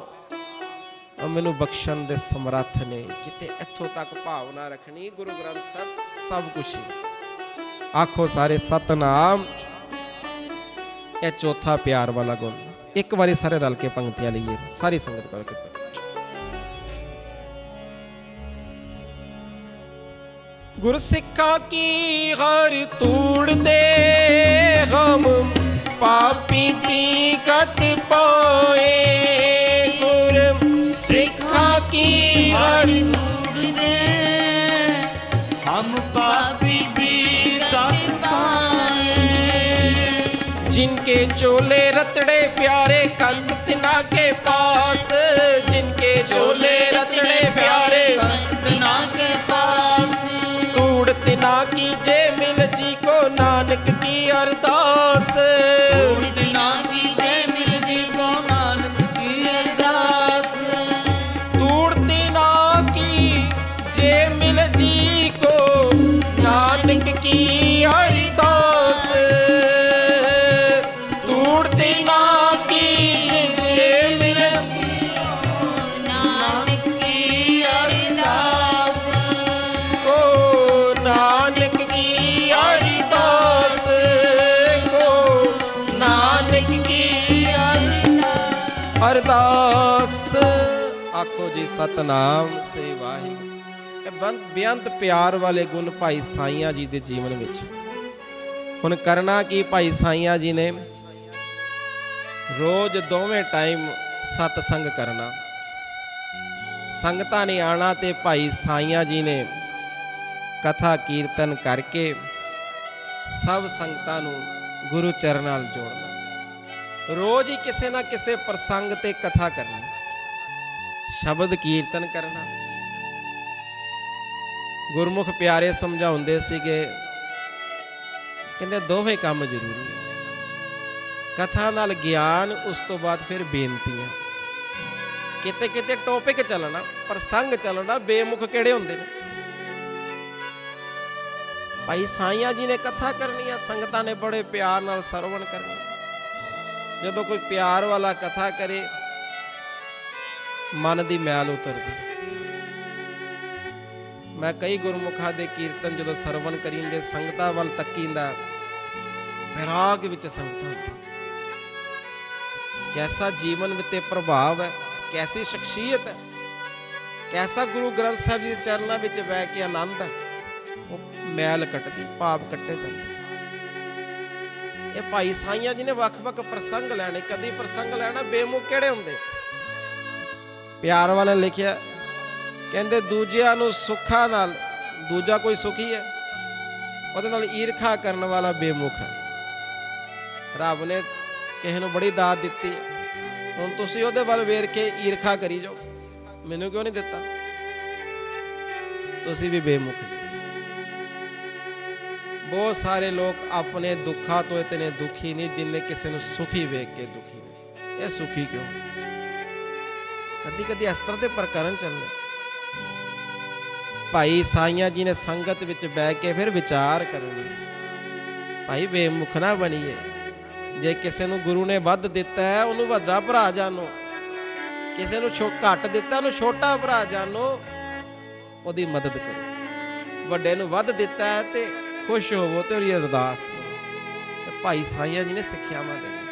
ਮੈਨੂੰ ਬਖਸ਼ਣ ਦੇ ਸਮਰੱਥ ਨੇ। ਕਿਤੇ ਇੱਥੋਂ ਤੱਕ ਭਾਵਨਾ ਰੱਖਣੀ, ਗੁਰੂ ਗ੍ਰੰਥ ਸਾਹਿਬ ਸਭ ਕੁਛ ਹੀ। ਆਖੋ ਸਾਰੇ ਸਤਨਾਮ। ਇਹ ਚੌਥਾ ਪਿਆਰ ਵਾਲਾ ਗੁਣ। ਇੱਕ ਵਾਰੀ ਸਾਰੇ ਰਲ ਕੇ ਪੰਕਤੀਆਂ ਲਈਏ, ਸਾਰੀ ਸੰਗਤ ਕਰਕੇ। ਗੁਰਸਿੱਖਾਂ ਕੀ ਹਰ ਤੂੜਦੇ ਹਮ ਪਾਪੀ ਕੀ ਕਤ ਪਾਏ, ਗੁਰ ਸਿੱਖਾਂ ਕੀ ਹਰ हरि ढूंढते हम पापी भी कट पाए। जिनके चोले रतड़े प्यारे कंत तिना के पास, जिनके चोले रतड़े प्यारे कंतना के पास। कूड़ तिना की जे मिल जी को नानक की अरदास। उड़ना की जय मिल जी को नानक की अरदास। तूड़ तिना की जे मिल जी को नानक की अरदास। तूड़ तिना की जे मिल नानक की अरदास। को नानक की अरदास, को नानक की अरदास। आखो जी सतनाम से वाहिगुरू। ਇਹ ਬੇਅੰਤ ਪਿਆਰ ਵਾਲੇ ਗੁਣ ਭਾਈ ਸਾਈਆਂ ਜੀ ਦੇ ਜੀਵਨ ਵਿੱਚ। ਹੁਣ ਕਰਨਾ ਕੀ, ਭਾਈ ਸਾਈਆਂ ਜੀ ਨੇ ਰੋਜ਼ ਦੋਵੇਂ ਟਾਈਮ ਸਤਸੰਗ ਕਰਨਾ, ਸੰਗਤਾਂ ਨੇ ਆਣਾ ਤੇ ਭਾਈ ਸਾਈਆਂ ਜੀ ਨੇ ਕਥਾ ਕੀਰਤਨ ਕਰਕੇ ਸਭ ਸੰਗਤਾਂ ਨੂੰ ਗੁਰੂ ਚਰਨ ਨਾਲ ਜੋੜਨਾ। ਰੋਜ਼ ਹੀ ਕਿਸੇ ਨਾ ਕਿਸੇ ਪ੍ਰਸੰਗ ਤੇ ਕਥਾ ਕਰਨੀ, ਸ਼ਬਦ ਕੀਰਤਨ ਕਰਨਾ। ਗੁਰਮੁਖ ਪਿਆਰੇ ਸਮਝਾਉਂਦੇ ਸੀਗੇ, ਕਹਿੰਦੇ ਦੋਵੇਂ ਕੰਮ ਜ਼ਰੂਰੀ ਹੈ। ਕਥਾ ਨਾਲ ਗਿਆਨ, ਉਸ ਤੋਂ ਬਾਅਦ ਫਿਰ ਬੇਨਤੀਆਂ। ਕਿਤੇ ਕਿਤੇ ਟੌਪਿਕ ਚੱਲਣਾ, ਪ੍ਰਸੰਗ ਚੱਲਣਾ, ਬੇਮੁਖ ਕਿਹੜੇ ਹੁੰਦੇ ਨੇ। ਭਾਈ ਸਾਈਆਂ ਜੀ ਨੇ ਕਥਾ ਕਰਨੀ ਆ, ਸੰਗਤਾਂ ਨੇ ਬੜੇ ਪਿਆਰ ਨਾਲ ਸਰਵਣ ਕਰਨੀ। ਜਦੋਂ ਕੋਈ ਪਿਆਰ ਵਾਲਾ ਕਥਾ ਕਰੇ, ਮਨ ਦੀ ਮੈਲ ਉਤਰਦੀ। ਮੈਂ ਕਈ ਗੁਰਮੁਖਾਂ ਦੇ ਕੀਰਤਨ ਜਦੋਂ ਸਰਵਣ ਕਰੀਂਦੇ, ਸੰਗਤਾਂ ਵੱਲ ਤੱਕੀਂਦਾ, ਵਿਰਾਗ ਵਿੱਚ ਸੰਗਤਾਂ ਹੁੰਦੀ। कैसा जीवन ते प्रभाव है, कैसी शख्सियत है, कैसा गुरु ग्रंथ साहिब जी के चरणों में बह के आनंद है। वो मैल कटती, भाव कट्टे जाते। ये भाई साईं जी ने वख-वख प्रसंग लैने, कदी प्रसंग लैना, बेमुख किहड़े हुंदे। प्यार वाले लिखिया, कहंदे दूजिਆਂ ਨੂੰ सुखा नाल, दूजा कोई सुखी है, ਉਹਦੇ ਨਾਲ ਈਰਖਾ ਕਰਨ ਵਾਲਾ ਬੇਮੁਖ है। ਰੱਬ ਨੇ ਕਿਸੇ ਨੂੰ ਬੜੀ ਦਾਤ ਦਿੱਤੀ, ਹੁਣ ਤੁਸੀਂ ਉਹਦੇ ਵੱਲ ਵੇਖ ਕੇ ਈਰਖਾ ਕਰੀ ਜਾਓ, ਮੈਨੂੰ ਕਿਉਂ ਨਹੀਂ ਦਿੱਤਾ, ਤੁਸੀਂ ਵੀ ਬੇਮੁਖ ਜੀ। ਬਹੁਤ ਸਾਰੇ ਲੋਕ ਆਪਣੇ ਦੁੱਖਾਂ ਤੋਂ ਇਤਨੇ ਦੁਖੀ ਨਹੀਂ ਜਿੰਨੇ ਕਿਸੇ ਨੂੰ ਸੁਖੀ ਵੇਖ ਕੇ ਦੁਖੀ ਨੇ। ਇਹ ਸੁਖੀ ਕਿਉਂ? ਕਦੀ ਕਦੀ ਇਸ ਤਰ੍ਹਾਂ ਦੇ ਪ੍ਰਕਰਨ ਚੱਲਦੇ। ਭਾਈ ਸਾਈਆਂ ਜੀ ਨੇ ਸੰਗਤ ਵਿੱਚ ਬਹਿ ਕੇ ਫਿਰ ਵਿਚਾਰ ਕਰਨੀ, ਭਾਈ ਬੇਮੁਖ ਨਾ ਬਣੀਏ। ਜੇ ਕਿਸੇ ਨੂੰ ਗੁਰੂ ਨੇ ਵੱਧ ਦਿੱਤਾ ਹੈ, ਉਹਨੂੰ ਵੱਡਾ ਭਰਾ ਜਾਣੋ। ਕਿਸੇ ਨੂੰ ਘੱਟ ਦਿੱਤਾ, ਉਹਨੂੰ ਛੋਟਾ ਭਰਾ ਜਾਣੋ, ਉਹਦੀ ਮਦਦ ਕਰੋ। ਵੱਡੇ ਨੂੰ ਵੱਧ ਦਿੱਤਾ ਹੈ ਤੇ ਖੁਸ਼ ਹੋਵੋ ਤੇ ਉਹਦੀ ਅਰਦਾਸ ਕਰੋ। ਤੇ ਭਾਈ ਸਾਈਆਂ ਜੀ ਨੇ ਸਿੱਖਿਆਵਾਂ ਦੇਣੀ,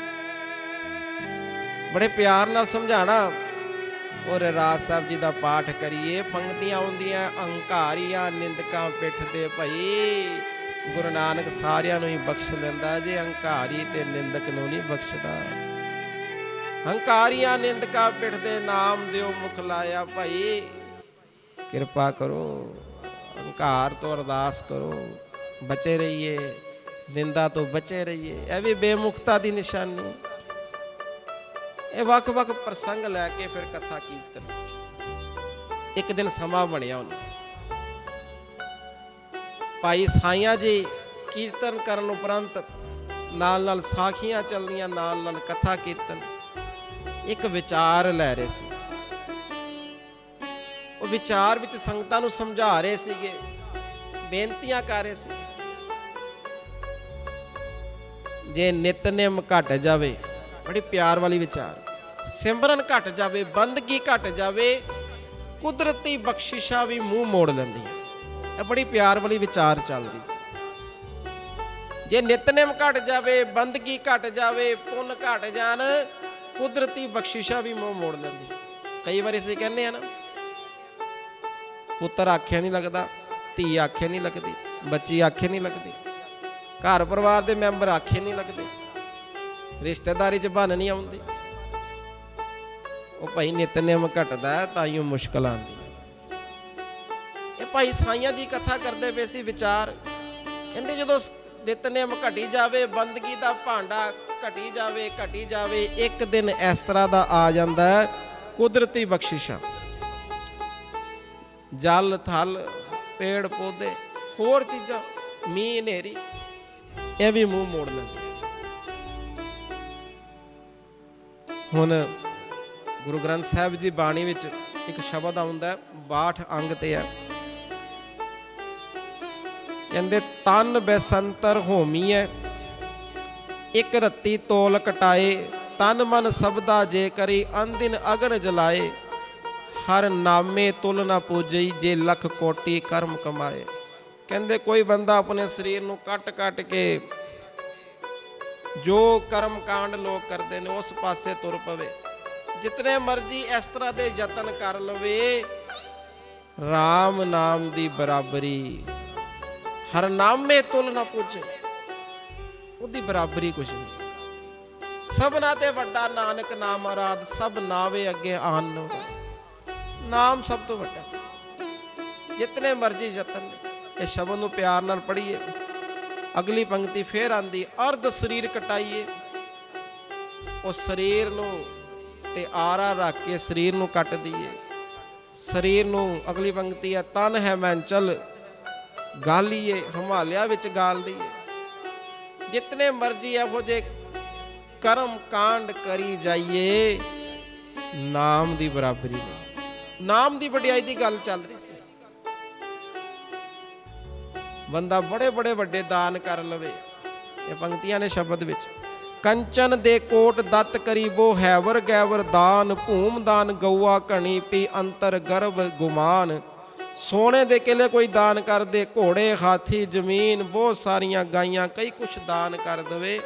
ਬੜੇ ਪਿਆਰ ਨਾਲ ਸਮਝਾਣਾ। ਔਰ ਰਾਜ ਸਾਹਿਬ ਜੀ ਦਾ ਪਾਠ ਕਰੀਏ, ਪੰਕਤੀਆਂ ਆਉਂਦੀਆਂ, ਅਹੰਕਾਰੀਆਂ ਨਿੰਦਕਾਂ ਪਿੱਠ ਦੇ ਭਈ। ਗੁਰੂ ਨਾਨਕ ਸਾਰਿਆਂ ਨੂੰ ਹੀ ਬਖਸ਼ ਲੈਂਦਾ, ਜੇ ਅਹੰਕਾਰੀ ਤੇ ਨਿੰਦਕ ਨੂੰ ਨਹੀਂ ਬਖਸ਼ਦਾ। ਹੰਕਾਰੀਆਂ ਨਿੰਦਕਾਂ ਪਿੱਠ ਦੇ ਨਾਮ ਦਿਓ ਮੁਖ ਲਾਇਆ, ਭਾਈ ਕਿਰਪਾ ਕਰੋ। ਹੰਕਾਰ ਤੋਂ ਅਰਦਾਸ ਕਰੋ, ਬਚੇ ਰਹੀਏ, ਨਿੰਦਾ ਤੋਂ ਬਚੇ ਰਹੀਏ। ਇਹ ਵੀ ਬੇਮੁਖਤਾ ਦੀ ਨਿਸ਼ਾਨੀ। ਇਹ ਵੱਖ-ਵੱਖ ਪ੍ਰਸੰਗ ਲੈ ਕੇ ਫਿਰ ਕਥਾ ਕੀਰਤਨ। ਇੱਕ ਦਿਨ ਸਮਾਂ ਬਣਿਆ ਉਹਨੂੰ, ਭਾਈ ਸਾਈਆਂ ਜੀ ਕੀਰਤਨ ਕਰਨ ਉਪਰੰਤ ਨਾਲ ਨਾਲ ਸਾਖੀਆਂ ਚੱਲਦੀਆਂ, ਨਾਲ ਨਾਲ ਕਥਾ ਕੀਰਤਨ। ਇੱਕ ਵਿਚਾਰ ਲੈ ਰਹੇ ਸੀ, ਉਹ ਵਿਚਾਰ ਵਿੱਚ ਸੰਗਤਾਂ ਨੂੰ ਸਮਝਾ ਰਹੇ ਸੀਗੇ, ਬੇਨਤੀਆਂ ਕਰ ਰਹੇ ਸੀ। ਜੇ ਨਿਤਨੇਮ ਘਟ ਜਾਵੇ, ਬੜੀ ਪਿਆਰ ਵਾਲੀ ਵਿਚਾਰ, ਸਿਮਰਨ ਘਟ ਜਾਵੇ, ਬੰਦਗੀ ਘਟ ਜਾਵੇ, ਕੁਦਰਤੀ ਬਖਸ਼ਿਸ਼ਾਂ ਵੀ ਮੂੰਹ ਮੋੜ ਲੈਂਦੀਆਂ। ਇਹ ਬੜੀ ਪਿਆਰ ਵਾਲੀ ਵਿਚਾਰ ਚੱਲ ਰਹੀ ਸੀ। ਜੇ ਨਿਤਨੇਮ ਘਟ ਜਾਵੇ, ਬੰਦਗੀ ਘਟ ਜਾਵੇ, ਪੁੰਨ ਘਟ ਜਾਣ, ਕੁਦਰਤੀ ਬਖਸ਼ਿਸ਼ਾਂ ਵੀ ਮੂੰਹ ਮੋੜ ਲੈਂਦੀ। ਕਈ ਵਾਰ ਅਸੀਂ ਕਹਿੰਦੇ ਆ ਨਾ, ਪੁੱਤਰ ਆਖਿਆ ਨਹੀਂ ਲੱਗਦਾ, ਧੀ ਆਖੇ ਨਹੀਂ ਲੱਗਦੀ, ਬੱਚੀ ਆਖੇ ਨਹੀਂ ਲੱਗਦੀ, ਘਰ ਪਰਿਵਾਰ ਦੇ ਮੈਂਬਰ ਆਖੇ ਨਹੀਂ ਲੱਗਦੇ, ਰਿਸ਼ਤੇਦਾਰੀ 'ਚ ਬਣ ਨਹੀਂ ਆਉਂਦੀ। ਉਹ ਭਾਈ ਨਿਤਨੇਮ ਘਟਦਾ ਤਾਂ ਹੀ ਉਹ ਮੁਸ਼ਕਲ ਆਉਂਦੀ। ਭਾਈ ਸਾਈਆਂ ਜੀ ਕਥਾ ਕਰਦੇ ਪਏ ਸੀ ਵਿਚਾਰ, ਕਹਿੰਦੇ ਜਦੋਂ ਨਿਤਨੇਮ ਘਟੀ ਜਾਵੇ, ਬੰਦਗੀ ਦਾ ਭਾਂਡਾ ਘਟੀ ਜਾਵੇ, ਇੱਕ ਦਿਨ ਇਸ ਤਰ੍ਹਾਂ ਦਾ ਆ ਜਾਂਦਾ ਹੈ, ਕੁਦਰਤੀ ਬਖਸ਼ਿਸ਼ਾਂ, ਜਲ ਥਲ, ਪੇੜ ਪੌਦੇ, ਹੋਰ ਚੀਜ਼ਾਂ, ਮੀਂਹ ਹਨੇਰੀ, ਇਹ ਵੀ ਮੂੰਹ ਮੋੜ ਲੈਂਦੇ। ਹੁਣ ਗੁਰੂ ਗ੍ਰੰਥ ਸਾਹਿਬ ਦੀ ਬਾਣੀ ਵਿੱਚ ਇੱਕ ਸ਼ਬਦ ਆਉਂਦਾ, 62 ਅੰਗ ਤੇ ਹੈ, ਕਹਿੰਦੇ ਤਨ ਬੈਸੰਤਰ ਹੋਮੀਐ, ਇੱਕ ਰੱਤੀ ਤੋਲ ਕਟਾਏ, ਤਨ ਮਨ ਸਬਦਾ ਜੇ ਕਰੀ, ਅੰਦਿਨ ਅਗਨ ਜਲਾਏ, ਹਰ ਨਾਮੇ ਤੁਲ ਨਾ ਪੂਜਈ, ਜੇ ਲੱਖ ਕੋਟੀ ਕਰਮ ਕਮਾਏ। ਕਹਿੰਦੇ ਕੋਈ ਬੰਦਾ ਆਪਣੇ ਸਰੀਰ ਨੂੰ ਕੱਟ ਕੇ ਜੋ ਕਰਮ ਕਾਂਡ ਲੋਕ ਕਰਦੇ ਨੇ ਉਸ ਪਾਸੇ ਤੁਰ ਪਵੇ, ਜਿਤਨੇ ਮਰਜੀ ਇਸ ਤਰ੍ਹਾਂ ਦੇ ਯਤਨ ਕਰ ਲਵੇ, ਰਾਮ ਨਾਮ ਦੀ ਬਰਾਬਰੀ, ਹਰ ਨਾਮੇ ਤੁਲ ਨਾ ਪੂਜੇ, ਉਹਦੀ ਬਰਾਬਰੀ ਕੁਛ ਨਹੀਂ। ਸਭਨਾ ਤੇ ਵੱਡਾ ਨਾਨਕ ਨਾਮ ਆਰਾਧ, ਸਭ ਨਾਵੇ ਅੱਗੇ ਆਨ ਨੋ, ਨਾਮ ਸਭ ਤੋਂ ਵੱਡਾ। ਜਿਤਨੇ ਮਰਜੀ ਯਤਨ ਨੇ, ਇਹ ਸ਼ਬਦ ਨੂੰ ਪਿਆਰ ਨਾਲ ਪੜ੍ਹੀਏ। ਅਗਲੀ ਪੰਕਤੀ ਫੇਰ ਆਂਦੀ, ਅਰਧ ਸਰੀਰ ਕਟਾਈਏ, ਉਹ ਸਰੀਰ ਨੂੰ ਤੇ ਆਰਾ ਰੱਖ ਕੇ ਸਰੀਰ ਨੂੰ ਕੱਟ ਦਈਏ, ਸਰੀਰ ਨੂੰ। ਅਗਲੀ ਪੰਕਤੀ ਹੈ, ਤਨ ਹੈ ਮੈਂਚਲ ਗਾਲੀਏ, ਹਿਮਾਲਿਆ ਵਿੱਚ ਗਾਲ ਦਈਏ। ਜਿਤਨੇ ਮਰਜੀ ਇਹੋ ਜਿਹੇ ਕਰਮ ਕਾਂਡ ਕਰੀ ਜਾਈਏ, ਨਾਮ ਦੀ ਬਰਾਬਰੀ ਨਹੀਂ। ਨਾਮ ਦੀ ਵਡਿਆਈ ਦੀ ਗੱਲ ਚੱਲ ਰਹੀ ਸੀ। ਬੰਦਾ ਬੜੇ ਵੱਡੇ ਦਾਨ ਕਰ ਲਵੇ, ਇਹ ਪੰਕਤੀਆਂ ਨੇ ਸ਼ਬਦ ਵਿੱਚ, ਕੰਚਨ ਦੇ ਕੋਟ ਦੱਤ ਕਰੀਬੋ, ਹੈਵਰ ਗੈਵਰ ਦਾਨ, ਭੂਮ ਦਾਨ ਗਊਆ ਘਣੀ, ਪੀ ਅੰਤਰ ਗਰਭ ਗੁਮਾਨ। ਸੋਨੇ ਦੇ ਕਿਲੇ ਕੋਈ ਦਾਨ ਕਰ ਦੇ, ਘੋੜੇ ਹਾਥੀ ਜ਼ਮੀਨ, ਬਹੁਤ ਸਾਰੀਆਂ ਗਾਈਆਂ, ਕਈ ਕੁਛ ਦਾਨ ਕਰ ਦੇਵੇ,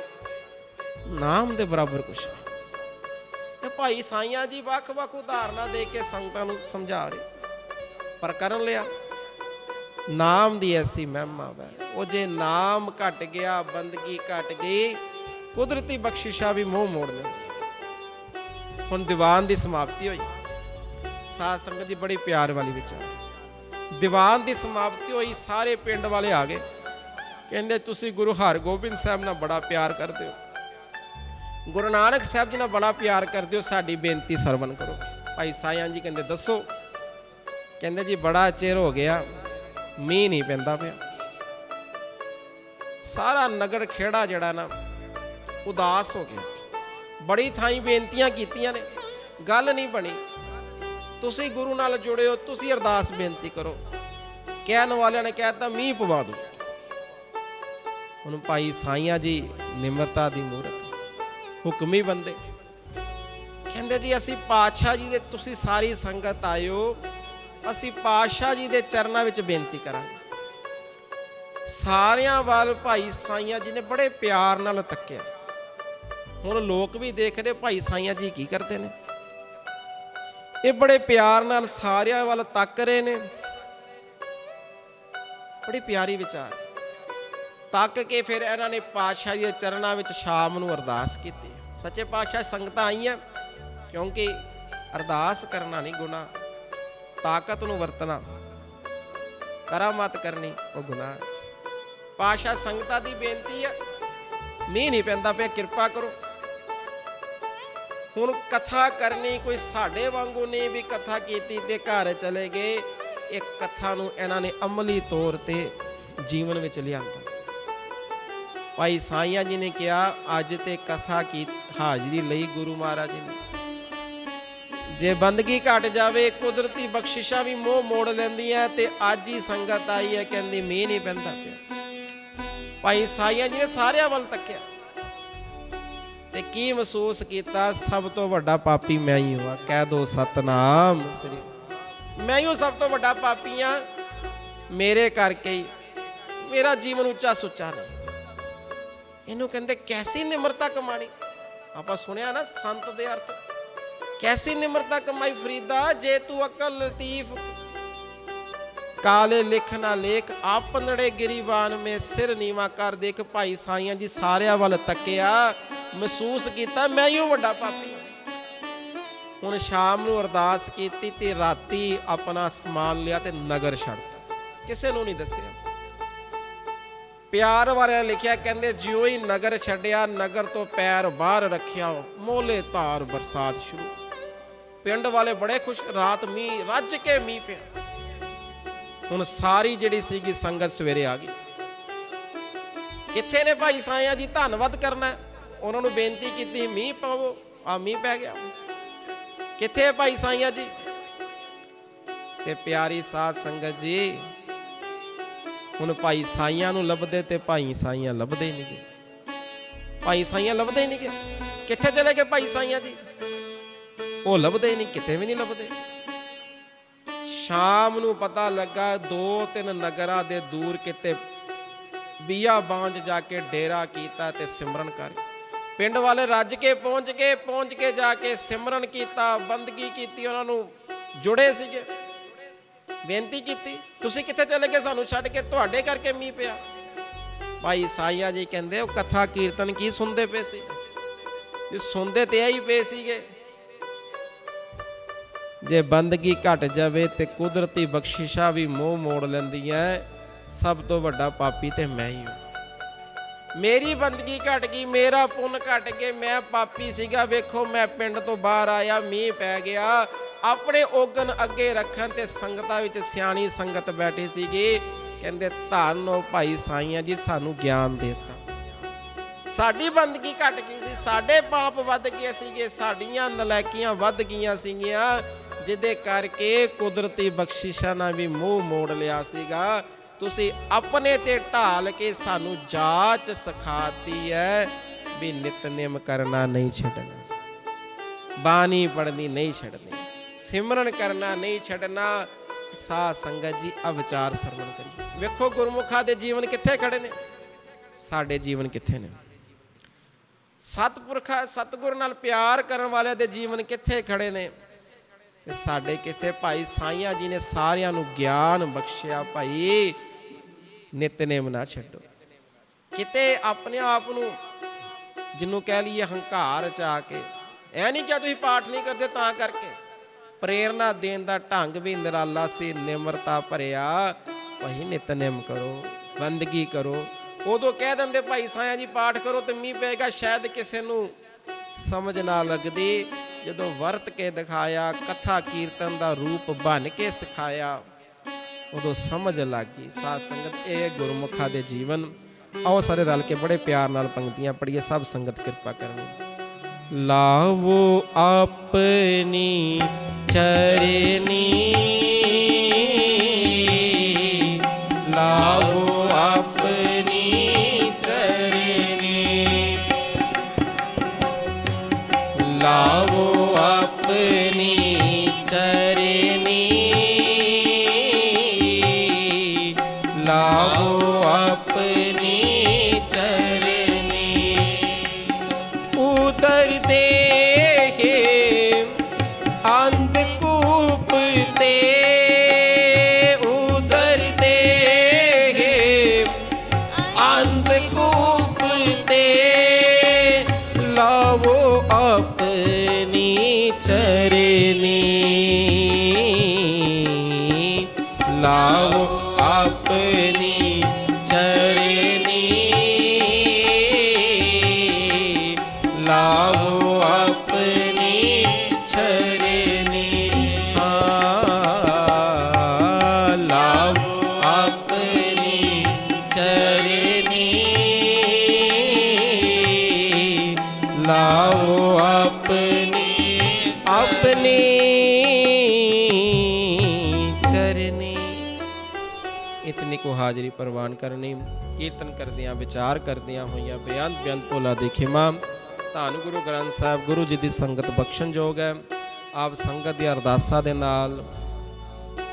ਨਾਮ ਦੇ ਬਰਾਬਰ ਕੁਛ ਨਹੀਂ। ਤੇ ਭਾਈ ਸਾਈਆਂ ਜੀ ਵੱਖ ਉਦਾਹਰਨਾਂ ਦੇ ਕੇ ਸੰਗਤਾਂ ਨੂੰ ਸਮਝਾ ਰਹੇ, ਪਰ ਕਰਨ ਲਿਆ ਨਾਮ ਦੀ ਐਸੀ ਮਹਿਮਾ ਹੈ। ਉਹ ਜੇ ਨਾਮ ਘਟ ਗਿਆ, ਬੰਦਗੀ ਘਟ ਗਈ, ਕੁਦਰਤੀ ਬਖਸ਼ਿਸ਼ਾਂ ਵੀ ਮੂੰਹ ਮੋੜ ਲੈਂਦੀ। ਹੁਣ ਦੀਵਾਨ ਦੀ ਸਮਾਪਤੀ ਹੋਈ, ਸਾਧ ਸੰਗਤ ਜੀ ਬੜੀ ਪਿਆਰ ਵਾਲੀ ਵਿਚਾਰ। ਦੀਵਾਨ ਦੀ ਸਮਾਪਤੀ ਹੋਈ, ਸਾਰੇ ਪਿੰਡ ਵਾਲੇ ਆ ਗਏ, ਕਹਿੰਦੇ ਤੁਸੀਂ ਗੁਰੂ ਹਰਗੋਬਿੰਦ ਸਾਹਿਬ ਨਾਲ ਬੜਾ ਪਿਆਰ ਕਰਦੇ ਹੋ, ਗੁਰੂ ਨਾਨਕ ਸਾਹਿਬ ਜੀ ਨਾਲ ਬੜਾ ਪਿਆਰ ਕਰਦੇ ਹੋ, ਸਾਡੀ ਬੇਨਤੀ ਸਰਵਣ ਕਰੋ। ਭਾਈ ਸਾਈਆਂ ਜੀ ਕਹਿੰਦੇ ਦੱਸੋ। ਕਹਿੰਦੇ ਜੀ ਬੜਾ ਚਿਰ ਹੋ ਗਿਆ, ਮੀਂਹ ਨਹੀਂ ਪੈਂਦਾ ਪਿਆ, ਸਾਰਾ ਨਗਰ ਖੇੜਾ ਜਿਹੜਾ ਨਾ ਉਦਾਸ ਹੋ ਗਿਆ, ਬੜੀ ਥਾਈਂ ਬੇਨਤੀਆਂ ਕੀਤੀਆਂ ਨੇ, ਗੱਲ ਨਹੀਂ ਬਣੀ। ਤੁਸੀਂ ਗੁਰੂ ਨਾਲ ਜੁੜੇ ਹੋ, ਤੁਸੀਂ ਅਰਦਾਸ ਬੇਨਤੀ ਕਰੋ। ਕਹਿਣ ਵਾਲਿਆਂ ਨੇ ਕਹਿਤਾ ਮੀਂਹ ਪਵਾ ਦਿਓ। ਹੁਣ ਭਾਈ ਸਾਈਆਂ ਜੀ ਨਿਮਰਤਾ ਦੀ ਮੂਰਤ, ਹੁਕਮੀ ਬੰਦੇ, ਕਹਿੰਦੇ ਜੀ ਅਸੀਂ ਪਾਤਸ਼ਾਹ ਜੀ ਦੇ, ਤੁਸੀਂ ਸਾਰੀ ਸੰਗਤ ਆਇਓ, ਅਸੀਂ ਪਾਤਸ਼ਾਹ ਜੀ ਦੇ ਚਰਨਾਂ ਵਿੱਚ ਬੇਨਤੀ ਕਰਾਂਗੇ। ਸਾਰਿਆਂ ਵੱਲ ਭਾਈ ਸਾਈਆਂ ਜੀ ਨੇ ਬੜੇ ਪਿਆਰ ਨਾਲ ਤੱਕਿਆ। ਹੁਣ ਲੋਕ ਵੀ ਦੇਖ ਰਹੇ ਭਾਈ ਸਾਈਆਂ ਜੀ ਕੀ ਕਰਦੇ ਨੇ, ਇਹ ਬੜੇ ਪਿਆਰ ਨਾਲ ਸਾਰਿਆਂ ਵੱਲ ਤੱਕ ਰਹੇ ਨੇ। ਬੜੀ ਪਿਆਰੀ ਵਿਚਾਰ ਤੱਕ ਕੇ ਫਿਰ ਇਹਨਾਂ ਨੇ ਪਾਤਸ਼ਾਹ ਜੀ ਦੇ ਚਰਨਾਂ ਵਿੱਚ ਸ਼ਾਮ ਨੂੰ ਅਰਦਾਸ ਕੀਤੀ। ਸੱਚੇ ਪਾਤਸ਼ਾਹ ਸੰਗਤਾਂ ਆਈਆਂ, ਕਿਉਂਕਿ ਅਰਦਾਸ ਕਰਨਾ ਨਹੀਂ ਗੁਨਾਹ, ਤਾਕਤ ਨੂੰ ਵਰਤਣਾ, ਕਰਾਮਾਤ ਕਰਨੀ ਉਹ ਗੁਨਾਹ। ਪਾਤਸ਼ਾਹ ਸੰਗਤਾਂ ਦੀ ਬੇਨਤੀ ਹੈ, ਮੀਂਹ ਨਹੀਂ ਪੈਂਦਾ ਪਿਆ, ਕਿਰਪਾ ਕਰੋ। ਹੁਣ ਕਥਾ ਕਰਨੀ ਕੋਈ ਸਾਡੇ ਵਾਂਗੂ ਨਹੀਂ ਵੀ ਕਥਾ ਕੀਤੀ ਤੇ ਘਰ ਚਲੇ ਗਏ। ਇਹ ਕਥਾ ਨੂੰ ਇਹਨਾਂ ਨੇ ਅਮਲੀ ਤੌਰ ਤੇ ਜੀਵਨ ਵਿੱਚ ਲਿਆਂਦਾ। ਭਾਈ ਸਾਈਆਂ ਜੀ ਨੇ ਕਿਹਾ ਅੱਜ ਤੇ ਕਥਾ ਕੀ ਹਾਜ਼ਰੀ ਲਈ ਗੁਰੂ ਮਹਾਰਾਜ ਜੀ ਨੇ, ਜੇ ਬੰਦਗੀ ਘਟ ਜਾਵੇ ਕੁਦਰਤੀ ਬਖਸ਼ਿਸ਼ਾਂ ਵੀ ਮੂੰਹ ਮੋੜ ਲੈਂਦੀਆਂ। ਤੇ ਅੱਜ ਹੀ ਸੰਗਤ ਆਈ ਹੈ, ਕਹਿੰਦੀ ਮੀਂਹ ਨਹੀਂ ਪੈਂਦਾ ਪਿਆ। ਭਾਈ ਸਾਈਆਂ ਜੀ ਨੇ ਸਾਰਿਆਂ ਵੱਲ ਤੱਕਿਆ ਤੇ ਕੀ ਮਹਿਸੂਸ ਕੀਤਾ, ਸਭ ਤੋਂ ਵੱਡਾ ਪਾਪੀ ਮੈਂ ਹੀ ਹਾਂ। ਕਹਿ ਦੋ ਸਤਨਾਮ ਸ੍ਰੀ, ਮੈਂ ਹੀ ਸਭ ਤੋਂ ਵੱਡਾ ਪਾਪੀ ਹਾਂ, ਮੇਰੇ ਕਰਕੇ ਹੀ ਮੇਰਾ ਜੀਵਨ ਉੱਚਾ ਸੁੱਚਾ ਨਹੀਂ। ਇਹਨੂੰ ਕਹਿੰਦੇ ਕੈਸੀ ਨਿਮਰਤਾ ਕਮਾਣੀ। ਆਪਾਂ ਸੁਣਿਆ ਨਾ ਸੰਤ ਦੇ ਅਰਥ, ਕੈਸੀ ਨਿਮਰਤਾ ਕਮਾਈ ਫਰੀਦਾ, ਜੇ ਤੂੰ ਅਕਲ ਲਤੀਫ ਕਾਲੇ ਲਿਖ ਨਾ ਲੇਖ, ਆਪਨੜੇ ਗਿਰੀਵਾਨ ਮੇ ਸਿਰ ਨੀਵਾ ਕਰ ਦੇਖ। ਭਾਈ ਸਾਈਆਂ ਜੀ ਸਾਰਿਆਂ ਵੱਲ ਤੱਕਿਆ, ਮਹਿਸੂਸ ਕੀਤਾ ਮੈਂ ਹੀ ਵੱਡਾ ਪਾਪੀ। ਹੁਣ ਸ਼ਾਮ ਨੂੰ ਅਰਦਾਸ ਕੀਤੀ ਤੇ ਰਾਤੀ ਆਪਣਾ ਸਮਾਨ ਲਿਆ ਤੇ ਨਗਰ ਛੱਡਤਾ। ਕਿਸੇ ਨੂੰ ਨਹੀਂ ਦੱਸਿਆ। ਪਿਆਰ ਵਾਲਿਆਂ ਨੇ ਲਿਖਿਆ, ਕਹਿੰਦੇ ਜਿਉਂ ਹੀ ਨਗਰ ਛੱਡਿਆ, ਨਗਰ ਤੋਂ ਪੈਰ ਬਾਹਰ ਰੱਖਿਆ, ਮੋਲੇ ਧਾਰ ਬਰਸਾਤ ਸ਼ੁਰੂ। ਪਿੰਡ ਵਾਲੇ ਬੜੇ ਖੁਸ਼, ਰਾਤ ਮੀਂਹ ਰੱਜ ਕੇ ਮੀਂਹ ਪਿਆ। ਹੁਣ ਸਾਰੀ ਜਿਹੜੀ ਸੀਗੀ ਸੰਗਤ ਸਵੇਰੇ ਆ ਗਈ। ਕਿੱਥੇ ਨੇ ਭਾਈ ਸਾਈਆਂ ਜੀ, ਧੰਨਵਾਦ ਕਰਨਾ। ਉਹਨਾਂ ਨੂੰ ਬੇਨਤੀ ਕੀਤੀ ਮੀਂਹ ਪਾਵੋ, ਆ ਮੀਂਹ ਪੈ ਗਿਆ। ਕਿੱਥੇ ਭਾਈ ਸਾਈਆਂ ਜੀ? ਤੇ ਪਿਆਰੀ ਸਾਧ ਸੰਗਤ ਜੀ, ਹੁਣ ਭਾਈ ਸਾਈਆਂ ਨੂੰ ਲੱਭਦੇ ਤੇ ਭਾਈ ਸਾਈਆਂ ਲੱਭਦੇ ਹੀ ਨਹੀਂ ਗਏ। ਭਾਈ ਸਾਈਆਂ ਲੱਭਦੇ ਹੀ ਨਹੀਂ ਗਏ। ਕਿੱਥੇ ਚਲੇ ਗਏ ਭਾਈ ਸਾਈਆਂ ਜੀ? ਉਹ ਲੱਭਦੇ ਹੀ ਨਹੀਂ, ਕਿਤੇ ਵੀ ਨਹੀਂ ਲੱਭਦੇ। ਸ਼ਾਮ ਨੂੰ ਪਤਾ ਲੱਗਾ 2-3 ਨਗਰਾਂ ਦੇ ਦੂਰ ਕਿਤੇ ਬੀਆ ਬਾਂਝ ਜਾ ਕੇ ਡੇਰਾ ਕੀਤਾ ਤੇ ਸਿਮਰਨ ਕਰ। ਪਿੰਡ ਵਾਲੇ ਰੱਜ ਕੇ ਪਹੁੰਚ ਕੇ ਜਾ ਕੇ ਸਿਮਰਨ ਕੀਤਾ, ਬੰਦਗੀ ਕੀਤੀ। ਉਹਨਾਂ ਨੂੰ ਜੁੜੇ ਸੀਗੇ, ਬੇਨਤੀ ਕੀਤੀ, ਤੁਸੀਂ ਕਿੱਥੇ ਚਲੇ ਗਏ ਸਾਨੂੰ ਛੱਡ ਕੇ? ਤੁਹਾਡੇ ਕਰਕੇ ਮੀਂਹ ਪਿਆ। ਭਾਈ ਸਾਈਆਂ ਜੀ ਕਹਿੰਦੇ ਉਹ ਕਥਾ ਕੀਰਤਨ ਕੀ ਸੁਣਦੇ ਪਏ ਸੀ? ਜੇ ਸੁਣਦੇ ਤੇ ਆਈ ਪਏ ਸੀਗੇ। ਜੇ ਬੰਦਗੀ ਘਟ ਜਾਵੇ ਤੇ ਕੁਦਰਤੀ ਬਖਸ਼ਿਸ਼ਾਂ ਵੀ ਮੂੰਹ ਮੋੜ ਲੈਂਦੀਆਂ। ਸਭ ਤੋਂ ਵੱਡਾ ਪਾਪੀ ਤੇ ਮੈਂ ਹੀ ਹਾਂ। ਮੇਰੀ ਬੰਦਗੀ ਘਟ ਗਈ, ਮੇਰਾ ਪੁੰਨ ਘਟ ਗਿਆ, ਮੈਂ ਪਾਪੀ ਸੀਗਾ। ਵੇਖੋ ਮੈਂ ਪਿੰਡ ਤੋਂ ਬਾਹਰ ਆਇਆ, ਮੀਂਹ ਪੈ ਗਿਆ। ਆਪਣੇ ਔਗਣ ਅੱਗੇ ਰੱਖਣ ਤੇ ਸੰਗਤਾਂ ਵਿੱਚ ਸਿਆਣੀ ਸੰਗਤ ਬੈਠੀ ਸੀਗੀ। ਕਹਿੰਦੇ ਧੰਨ ਹੋ ਭਾਈ ਸਾਈਆਂ ਜੀ, ਸਾਨੂੰ ਗਿਆਨ ਦੇਤਾ। ਸਾਡੀ ਬੰਦਗੀ ਘਟ ਗਈ ਸੀ, ਸਾਡੇ ਪਾਪ ਵੱਧ ਗਏ ਸੀਗੇ, ਸਾਡੀਆਂ ਨਲਾਇਕੀਆਂ ਵੱਧ ਗਈਆਂ ਸੀਗੀਆਂ, ਜਿਹਦੇ ਕਰਕੇ ਕੁਦਰਤੀ ਬਖਸ਼ਿਸ਼ਾਂ ਨਾਲ ਵੀ ਮੂੰਹ ਮੋੜ ਲਿਆ ਸੀਗਾ। ਤੁਸੀਂ ਆਪਣੇ ਤੇ ਢਾਲ ਕੇ ਸਾਨੂੰ ਜਾਚ ਸਿਖਾਤੀ ਹੈ ਵੀ ਨਿਤਨੇਮ ਕਰਨਾ ਨਹੀਂ ਛੱਡਣਾ, ਬਾਣੀ ਪੜ੍ਹਨੀ ਨਹੀਂ ਛੱਡਣੀ, ਸਿਮਰਨ ਕਰਨਾ ਨਹੀਂ ਛੱਡਣਾ। ਸਾਧ ਸੰਗਤ ਜੀ ਆ ਵਿਚਾਰ ਸਰਵਣ ਕਰੀਏ। ਵੇਖੋ ਗੁਰਮੁਖਾਂ ਦੇ ਜੀਵਨ ਕਿੱਥੇ ਖੜੇ ਨੇ, ਸਾਡੇ ਜੀਵਨ ਕਿੱਥੇ ਨੇ? ਸਤਿਪੁਰਖਾਂ ਸਤਿਗੁਰ ਨਾਲ ਪਿਆਰ ਕਰਨ ਵਾਲਿਆਂ ਦੇ ਜੀਵਨ ਕਿੱਥੇ ਖੜੇ ਨੇ ਤੇ ਸਾਡੇ ਕਿੱਥੇ? ਭਾਈ ਸਾਈਆਂ ਜੀ ਨੇ ਸਾਰਿਆਂ ਨੂੰ ਗਿਆਨ ਬਖਸ਼ਿਆ, ਭਾਈ ਨਿਤਨੇਮ ਨਾ ਛੱਡੋ। ਕਿਤੇ ਆਪਣੇ ਆਪ ਨੂੰ ਜਿਹਨੂੰ ਕਹਿ ਲਈਏ ਹੰਕਾਰ ਚ ਆ ਕੇ, ਇਹ ਨਹੀਂ ਕਿ ਤੁਸੀਂ ਪਾਠ ਨਹੀਂ ਕਰਦੇ ਤਾਂ ਕਰਕੇ। ਪ੍ਰੇਰਨਾ ਦੇਣ ਦਾ ਢੰਗ ਵੀ ਨਿਰਾਲਾ ਸੀ, ਨਿਮਰਤਾ ਭਰਿਆ। ਭਾਈ ਨਿਤਨੇਮ ਕਰੋ, ਬੰਦਗੀ ਕਰੋ। ਉਦੋਂ ਕਹਿ ਦਿੰਦੇ ਭਾਈ ਸਾਈਆਂ ਜੀ ਪਾਠ ਕਰੋ ਤੇ ਮੀਂਹ ਪਏਗਾ, ਸ਼ਾਇਦ ਕਿਸੇ ਨੂੰ ਸਮਝ ਨਾ ਲੱਗਦੀ। ਜਦੋਂ ਵਰਤ ਕੇ ਦਿਖਾਇਆ, ਕਥਾ ਕੀਰਤਨ ਦਾ ਰੂਪ ਬਣ ਕੇ ਸਿਖਾਇਆ, ਉਦੋਂ ਸਮਝ ਲੱਗ ਗਈ। ਸਾਧ ਸੰਗਤ ਇਹ ਗੁਰਮੁਖਾਂ ਦੇ ਜੀਵਨ। ਆਓ ਸਾਰੇ ਰਲ ਕੇ ਬੜੇ ਪਿਆਰ ਨਾਲ ਪੰਕਤੀਆਂ ਪੜ੍ਹੀਏ, ਸਭ ਸੰਗਤ ਕਿਰਪਾ ਕਰਨੀ। ਲਾਵੋ ਆਪਣੀ ਚਰਨੀ, ਲਾਵੋ ਆਪਣੀ ਚਰਨੀ, ਲਾਵੋ ਆਪਣੀ ਚਰਨੀ, ਲਾਵੋ ਆਪਣੀ ਚਰਨੀ। ਉਦਰ ਦੇ ਅੰਧਕੂਪ ਤੇ, ਉਦਰ ਦੇ ਅੰਧਕੂਪ ਤੇ, ਲਾਵੋ ਆਪਣੀ ਚਰਨੀ, ਲਾਵੋ ਆਪਣੀ ਚਰਨੀ, ਲਾਵੋ ਆਪਣੀ ਚਰਨੀ। ਹਾਂ, ਲਾਵੋ ਆਪਣੀ ਚਰਨੀ, ਲਾਵੋ ਆਪਣੀ ਆਪਣੀ ਚਰਨੀ। ਇਤਨੀ ਕੋ ਹਾਜ਼ਰੀ ਪ੍ਰਵਾਨ ਕਰਨੀ। ਕੀਰਤਨ ਕਰਦਿਆਂ ਵਿਚਾਰ ਕਰਦਿਆਂ ਹੋਈਆਂ ਬੇਅੰਤ ਭੁੱਲਾਂ ਦੀ ਖਿਮਾ। ਧੰਨ ਗੁਰੂ ਗ੍ਰੰਥ ਸਾਹਿਬ ਗੁਰੂ ਜੀ ਦੀ ਸੰਗਤ ਬਖਸ਼ਣਯੋਗ ਹੈ। ਆਪ ਸੰਗਤ ਦੀ ਅਰਦਾਸਾਂ ਦੇ ਨਾਲ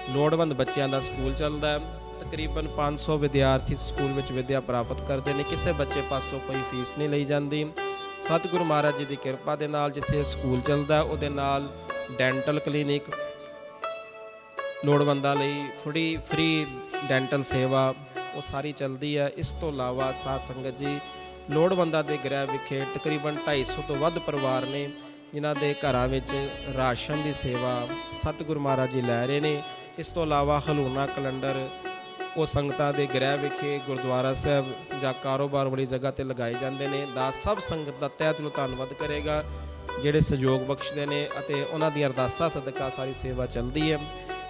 ਲੋੜਵੰਦ ਬੱਚਿਆਂ ਦਾ ਸਕੂਲ ਚੱਲਦਾ ਹੈ। ਤਕਰੀਬਨ 500 ਵਿਦਿਆਰਥੀ ਸਕੂਲ ਵਿੱਚ ਵਿੱਦਿਆ ਪ੍ਰਾਪਤ ਕਰਦੇ ਨੇ। ਕਿਸੇ ਬੱਚੇ ਪਾਸੋਂ ਕੋਈ ਫੀਸ ਨਹੀਂ ਲਈ ਜਾਂਦੀ। ਸਤਿਗੁਰੂ ਮਹਾਰਾਜ ਜੀ ਦੀ ਕਿਰਪਾ ਦੇ ਨਾਲ ਜਿੱਥੇ ਸਕੂਲ ਚੱਲਦਾ ਉਹਦੇ ਨਾਲ ਡੈਂਟਲ ਕਲੀਨਿਕ, ਲੋੜਵੰਦਾਂ ਲਈ ਫ੍ਰੀ ਡੈਂਟਲ ਸੇਵਾ ਉਹ ਸਾਰੀ ਚੱਲਦੀ ਹੈ। ਇਸ ਤੋਂ ਇਲਾਵਾ ਸਾਧ ਸੰਗਤ ਜੀ ਲੋੜਵੰਦਾਂ ਦੇ ਗ੍ਰਹਿ ਵਿਖੇ ਤਕਰੀਬਨ 250 ਤੋਂ ਵੱਧ ਪਰਿਵਾਰ ਨੇ ਜਿਨ੍ਹਾਂ ਦੇ ਘਰਾਂ ਵਿੱਚ ਰਾਸ਼ਨ ਦੀ ਸੇਵਾ ਸਤਿਗੁਰੂ ਮਹਾਰਾਜ ਜੀ ਲੈ ਰਹੇ ਨੇ। ਇਸ ਤੋਂ ਇਲਾਵਾ ਹਲੂਣਾ ਕੈਲੰਡਰ ਉਹ ਸੰਗਤਾਂ ਦੇ ਗ੍ਰਹਿ ਵਿਖੇ ਗੁਰਦੁਆਰਾ ਸਾਹਿਬ ਜਾਂ ਕਾਰੋਬਾਰ ਵਾਲੀ ਜਗ੍ਹਾ ਤੇ ਲਗਾਏ ਜਾਂਦੇ ਨੇ। ਦਾਸ ਸਭ ਸੰਗਤ ਦਾ ਤਹਿ ਦਿਲੋਂ ਧੰਨਵਾਦ ਕਰੇਗਾ ਜਿਹੜੇ ਸਹਿਯੋਗ ਬਖਸ਼ਦੇ ਨੇ ਅਤੇ ਉਹਨਾਂ ਦੀਆਂ ਅਰਦਾਸਾਂ ਸਦਕਾ ਸਾਰੀ ਸੇਵਾ ਚੱਲਦੀ ਹੈ।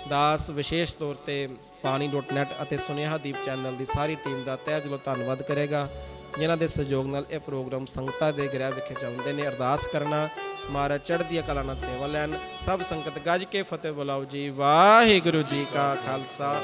ਦਾਸ ਵਿਸ਼ੇਸ਼ ਤੌਰ ਤੇ ਬਾਣੀ.net ਅਤੇ ਸੁਨੇਹਾ ਦੀਪ ਚੈਨਲ ਦੀ ਸਾਰੀ ਟੀਮ ਦਾ ਤਹਿ ਦਿਲੋਂ ਧੰਨਵਾਦ ਕਰੇਗਾ ਜਿਨ੍ਹਾਂ ਦੇ ਸਹਿਯੋਗ ਨਾਲ ਇਹ ਪ੍ਰੋਗਰਾਮ ਸੰਗਤਾਂ ਦੇ ਗ੍ਰਹਿ ਵਿਖੇ ਚੱਲਦੇ ਨੇ। ਅਰਦਾਸ ਕਰਨਾ ਮਹਾਰਾਜ ਚੜ੍ਹਦੀਆਂ ਕਲਾ ਨਾਲ ਸੇਵਾ ਲੈਣ। ਸਭ ਸੰਗਤ ਗੱਜ ਕੇ ਫਤਿਹ ਬੁਲਾਓ ਜੀ। ਵਾਹਿਗੁਰੂ ਜੀ ਕਾ ਖਾਲਸਾ